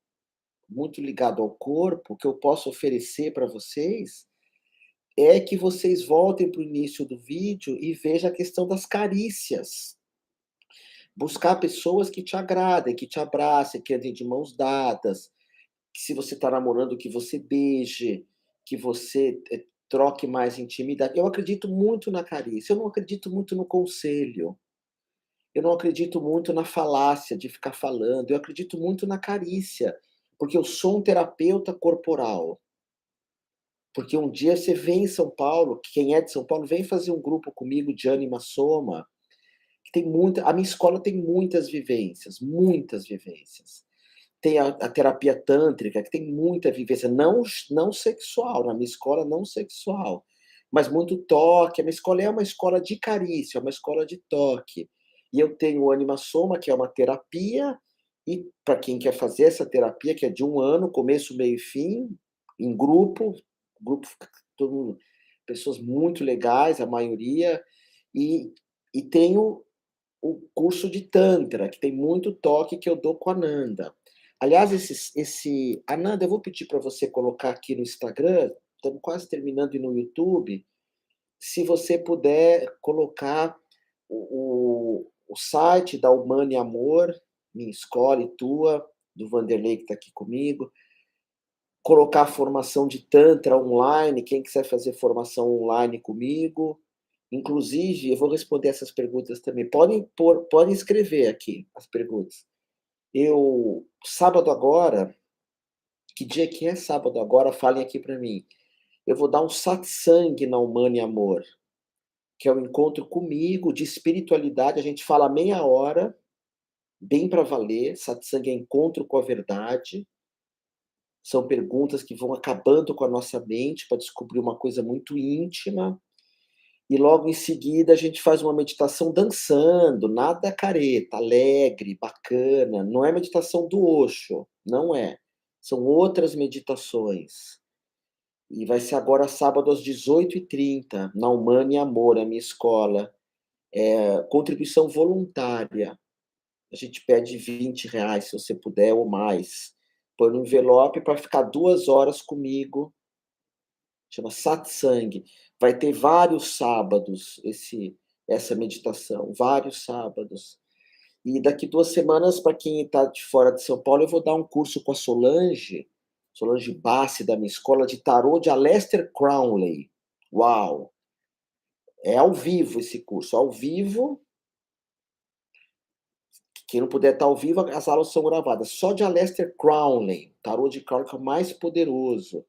Speaker 1: muito ligado ao corpo, o que eu posso oferecer para vocês é que vocês voltem para o início do vídeo e vejam a questão das carícias. Buscar pessoas que te agradem, que te abracem, que andem de mãos dadas, que se você está namorando, que você beije, que você, troque mais intimidade. Eu acredito muito na carícia, eu não acredito muito no conselho. Eu não acredito muito na falácia de ficar falando, eu acredito muito na carícia, porque eu sou um terapeuta corporal. Porque um dia você vem em São Paulo, quem é de São Paulo, vem fazer um grupo comigo de Anima Soma, que tem muita a minha escola tem muitas vivências, muitas vivências. Tem a terapia tântrica, que tem muita vivência, não sexual, na minha escola não sexual, mas muito toque. A minha escola é uma escola de carícia, é uma escola de toque. E eu tenho o Anima Soma, que é uma terapia, e para quem quer fazer essa terapia, que é de 1 ano, começo, meio e fim, em grupo todo mundo pessoas muito legais, a maioria, e tenho o curso de tantra, que tem muito toque que eu dou com a Nanda. Aliás, Ananda, eu vou pedir para você colocar aqui no Instagram, estamos quase terminando, e no YouTube, se você puder colocar o site da Humane Amor, minha escola e tua, do Vanderlei que está aqui comigo, colocar a formação de tantra online, quem quiser fazer formação online comigo. Inclusive, eu vou responder essas perguntas também. Podem escrever aqui as perguntas. Eu sábado agora, que dia que é sábado agora? Falem aqui para mim. Eu vou dar um satsang na Humane Amor, que é um encontro comigo de espiritualidade. A gente fala meia hora, bem para valer. Satsang é encontro com a verdade. São perguntas que vão acabando com a nossa mente para descobrir uma coisa muito íntima. E logo em seguida a gente faz uma meditação dançando, nada careta, alegre, bacana. Não é meditação do Osho, não é. São outras meditações. E vai ser agora sábado às 18h30, na Humane Amor, a minha escola. Contribuição voluntária. A gente pede R$ 20, se você puder, ou mais. Põe no envelope para ficar 2 horas comigo. Chama Satsang. Vai ter vários sábados essa meditação, vários sábados. E daqui 2 semanas, para quem está de fora de São Paulo, eu vou dar um curso com a Solange Bassi, da minha escola de tarô, de Aleister Crowley. Uau! É ao vivo esse curso, ao vivo. Quem não puder estar ao vivo, as aulas são gravadas. Só de Aleister Crowley, tarô de Crowley, que é o mais poderoso.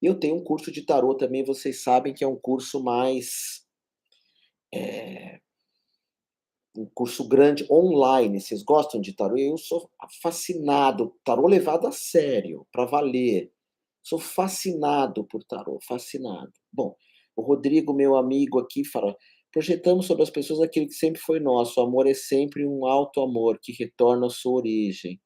Speaker 1: E eu tenho um curso de tarô também, vocês sabem que é um curso mais um curso grande online. Vocês gostam de tarô? Eu sou fascinado, tarô levado a sério, para valer. Sou fascinado por tarô, fascinado. Bom, o Rodrigo, meu amigo aqui, fala: projetamos sobre as pessoas aquilo que sempre foi nosso. O amor é sempre um alto amor que retorna à sua origem.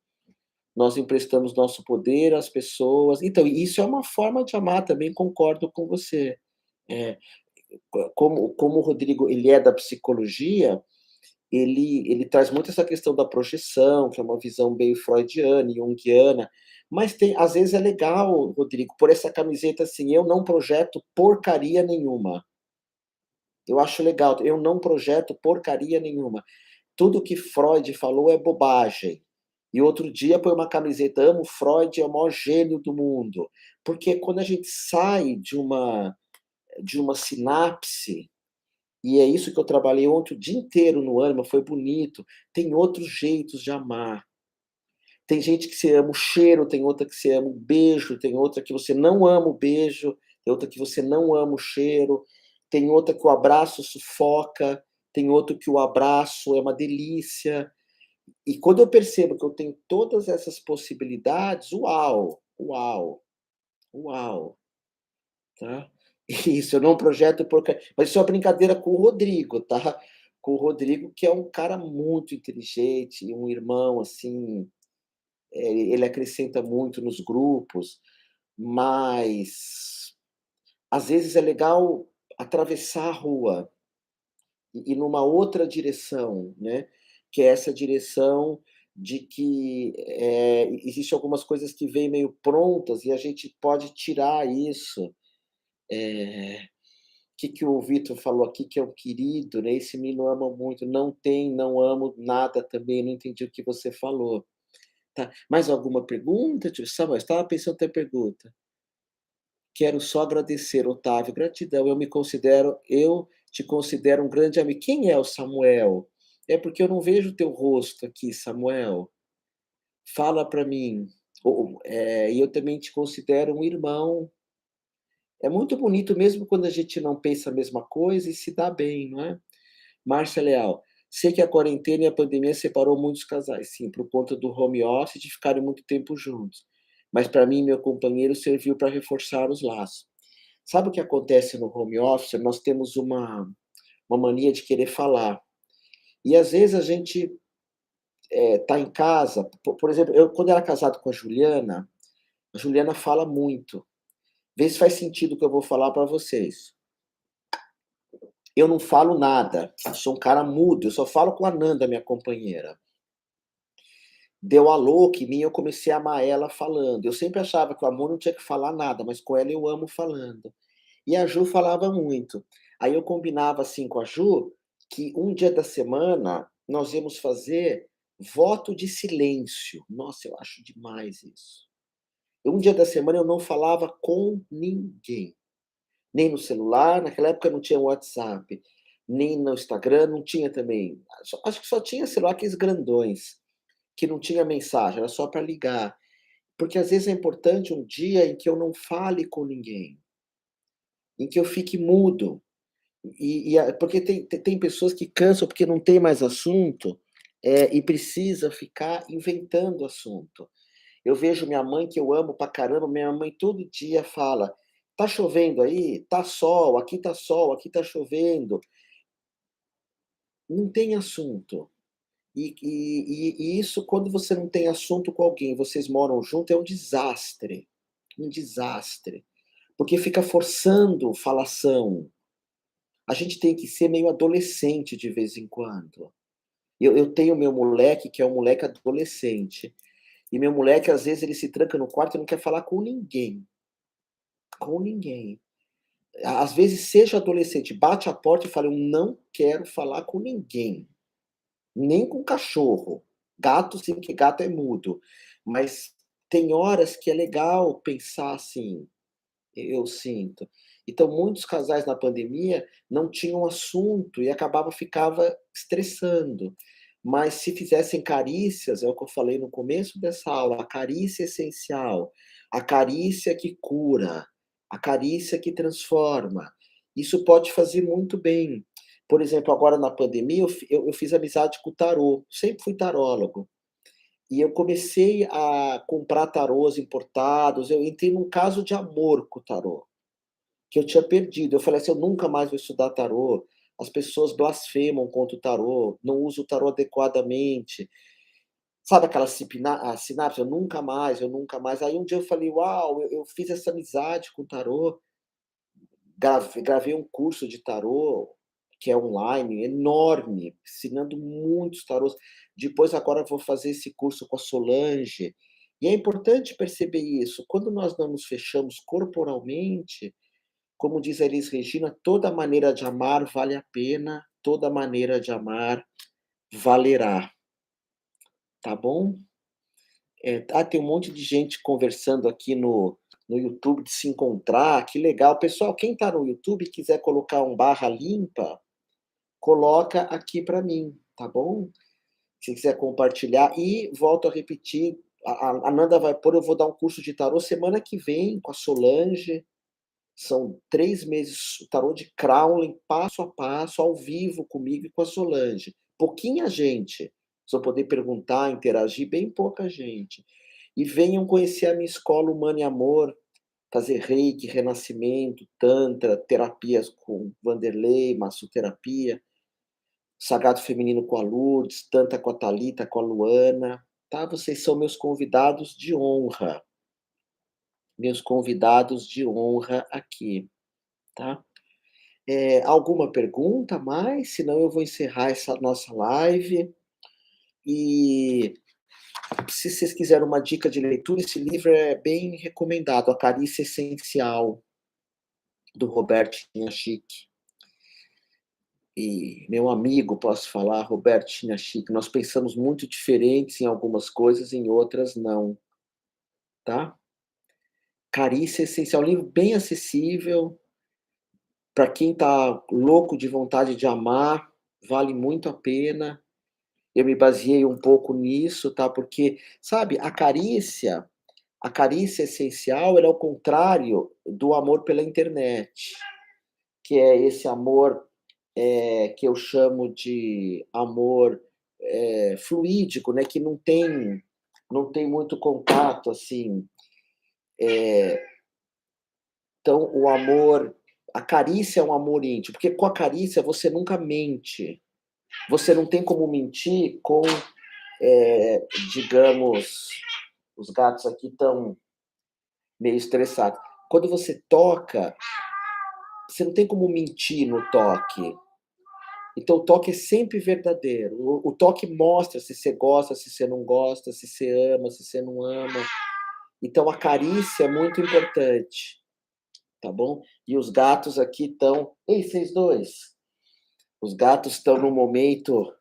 Speaker 1: Nós emprestamos nosso poder às pessoas. Então, isso é uma forma de amar também, concordo com você. É, como o Rodrigo, ele é da psicologia, ele traz muito essa questão da projeção, que é uma visão bem freudiana e junguiana, mas tem às vezes é legal, Rodrigo, por essa camiseta assim: "Eu não projeto porcaria nenhuma". Eu acho legal, eu não projeto porcaria nenhuma. Tudo que Freud falou é bobagem. E outro dia põe uma camiseta: "Amo Freud, é o maior gênio do mundo". Porque quando a gente sai de uma sinapse, e é isso que eu trabalhei ontem o dia inteiro no Ânima, foi bonito. Tem outros jeitos de amar. Tem gente que você ama o cheiro, tem outra que você ama o beijo, tem outra que você não ama o beijo, tem outra que você não ama o cheiro, tem outra que o abraço sufoca, tem outro que o abraço é uma delícia. E quando eu percebo que eu tenho todas essas possibilidades, uau, uau, uau, tá? Isso, eu não projeto porca mas isso é uma brincadeira com o Rodrigo, tá? Com o Rodrigo, que é um cara muito inteligente, um irmão, assim, ele acrescenta muito nos grupos, mas às vezes é legal atravessar a rua e ir numa outra direção, né, que é essa direção de que, existe algumas coisas que vêm meio prontas e a gente pode tirar isso. Que o Vitor falou aqui, que é um querido, né, esse menino ama muito, não amo nada também, não entendi o que você falou. Tá, mais alguma pergunta, tio Samuel? Estava pensando em ter pergunta. Quero só agradecer, Otávio, gratidão, eu te considero um grande amigo. Quem é o Samuel? É porque eu não vejo o teu rosto aqui, Samuel. Fala para mim. E eu também te considero um irmão, É muito bonito mesmo quando a gente não pensa a mesma coisa e se dá bem, não é? Márcia Leal: "Sei que a quarentena e a pandemia separou muitos casais, sim, por conta do home office e de ficarem muito tempo juntos. Mas para mim e meu companheiro serviu para reforçar os laços." Sabe o que acontece no home office? Nós temos uma mania de querer falar. E às vezes a gente, tá em casa, por exemplo, eu quando era casado com a Juliana fala muito. Vê se faz sentido o que eu vou falar para vocês. Eu não falo nada, eu sou um cara mudo, eu só falo com a Nanda, minha companheira. Deu a louca em mim, eu comecei a amar ela falando. Eu sempre achava que o amor não tinha que falar nada, mas com ela eu amo falando. E a Ju falava muito. Aí eu combinava, assim, com a Ju, que um dia da semana nós íamos fazer voto de silêncio. Nossa, eu acho demais isso. Um dia da semana eu não falava com ninguém, nem no celular, naquela época não tinha WhatsApp, nem no Instagram, não tinha também. Acho que só tinha celular aqueles grandões, que não tinha mensagem, era só para ligar. Porque às vezes é importante um dia em que eu não fale com ninguém, em que eu fique mudo. Porque tem pessoas que cansam porque não tem mais assunto, e precisa ficar inventando assunto. Eu vejo minha mãe, que eu amo pra caramba, minha mãe todo dia fala: "Tá chovendo aí? Tá sol, aqui tá chovendo". Não tem assunto. E isso quando você não tem assunto com alguém, vocês moram junto, é um desastre, porque fica forçando falação. A gente tem que ser meio adolescente de vez em quando. Eu tenho meu moleque, que é um moleque adolescente, e meu moleque, às vezes, ele se tranca no quarto e não quer falar com ninguém, com ninguém. Às vezes, seja adolescente, bate a porta e fala: "Eu não quero falar com ninguém, nem com cachorro". Gato sim, porque gato é mudo, mas tem horas que é legal pensar assim, eu sinto. Então muitos casais na pandemia não tinham assunto e ficava estressando. Mas se fizessem carícias, é o que eu falei no começo dessa aula, a carícia essencial, a carícia que cura, a carícia que transforma, isso pode fazer muito bem. Por exemplo, agora na pandemia eu fiz amizade com o tarô, sempre fui tarólogo. E eu comecei a comprar tarôs importados, eu entrei num caso de amor com o tarô, que eu tinha perdido. Eu falei assim: "Eu nunca mais vou estudar tarô, as pessoas blasfemam contra o tarô, não usam o tarô adequadamente". Sabe aquela sinapse? Eu nunca mais". Aí um dia eu falei: "Uau, eu fiz essa amizade com o tarô", gravei um curso de tarô, que é online, enorme, ensinando muitos tarôs. Depois agora eu vou fazer esse curso com a Solange. E é importante perceber isso, quando nós não nos fechamos corporalmente, como diz a Elis Regina: "Toda maneira de amar vale a pena, toda maneira de amar valerá", tá bom? Tem um monte de gente conversando aqui no YouTube de se encontrar, que legal. Pessoal, quem está no YouTube e quiser colocar um barra limpa, coloca aqui para mim, tá bom? Se quiser compartilhar e volto a repetir, a Nanda vai pôr, eu vou dar um curso de tarô semana que vem com a Solange. São 3 meses, o tarô de Crowley, passo a passo, ao vivo comigo e com a Solange. Pouquinha gente, pra poder perguntar, interagir, bem pouca gente. E venham conhecer a minha escola Humana e Amor, fazer reiki, renascimento, tantra, terapias com Vanderlei, massoterapia, sagrado feminino com a Lourdes, tantra com a Thalita, com a Luana, tá? Vocês são meus convidados de honra, meus convidados de honra aqui, tá? Alguma pergunta a mais? Senão eu vou encerrar essa nossa live. E se vocês quiserem uma dica de leitura, esse livro é bem recomendado, A Carícia Essencial, do Robert Chinachique. E meu amigo, posso falar, Robert Chinachique, nós pensamos muito diferentes em algumas coisas, em outras não, tá? Carícia Essencial, um livro bem acessível, para quem está louco de vontade de amar, vale muito a pena. Eu me baseei um pouco nisso, tá, porque, sabe, a carícia, A carícia essencial, ela é o contrário do amor pela internet, que é esse amor, que eu chamo de amor, fluídico, né, que não tem muito contato, assim. Então a carícia é um amor íntimo, porque com a carícia você nunca mente. Você não tem como mentir com, digamos, os gatos aqui estão meio estressados. Quando você toca, você não tem como mentir no toque. Então o toque é sempre verdadeiro. O toque mostra se você gosta, se você não gosta, se você ama, se você não ama. Então a carícia é muito importante, tá bom? E os gatos aqui estão. Ei, vocês dois! Os gatos estão num momento,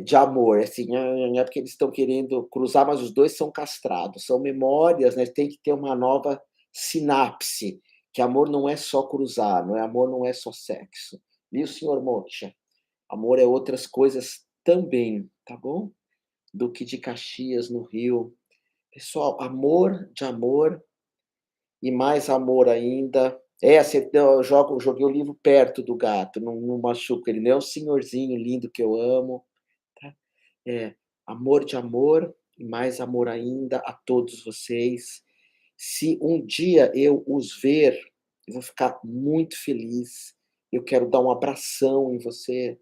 Speaker 1: de amor, assim, não é porque eles estão querendo cruzar, mas os dois são castrados. São memórias, né? Tem que ter uma nova sinapse. Que amor não é só cruzar, não é amor, não é só sexo. Viu, senhor Moksha? Amor é outras coisas também, tá bom? Duque de Caxias, no Rio. Pessoal, amor de amor e mais amor ainda. Eu joguei o livro perto do gato, não machuca ele, não é um senhorzinho lindo que eu amo, tá? É, amor de amor e mais amor ainda a todos vocês. Se um dia eu os ver, eu vou ficar muito feliz. Eu quero dar um abração em você.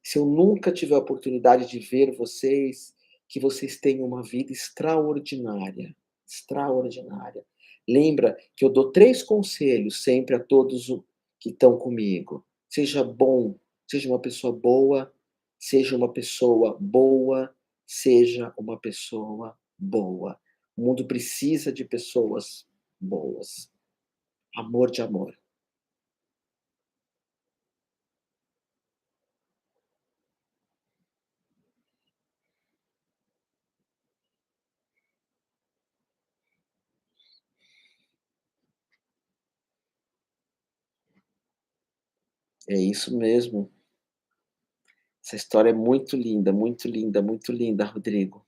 Speaker 1: Se eu nunca tiver a oportunidade de ver vocês, que vocês tenham uma vida extraordinária, extraordinária. Lembra que eu dou 3 conselhos sempre a todos o que estão comigo. Seja bom, seja uma pessoa boa, seja uma pessoa boa, seja uma pessoa boa. O mundo precisa de pessoas boas. Amor de amor. É isso mesmo. Essa história é muito linda, muito linda, muito linda, Rodrigo.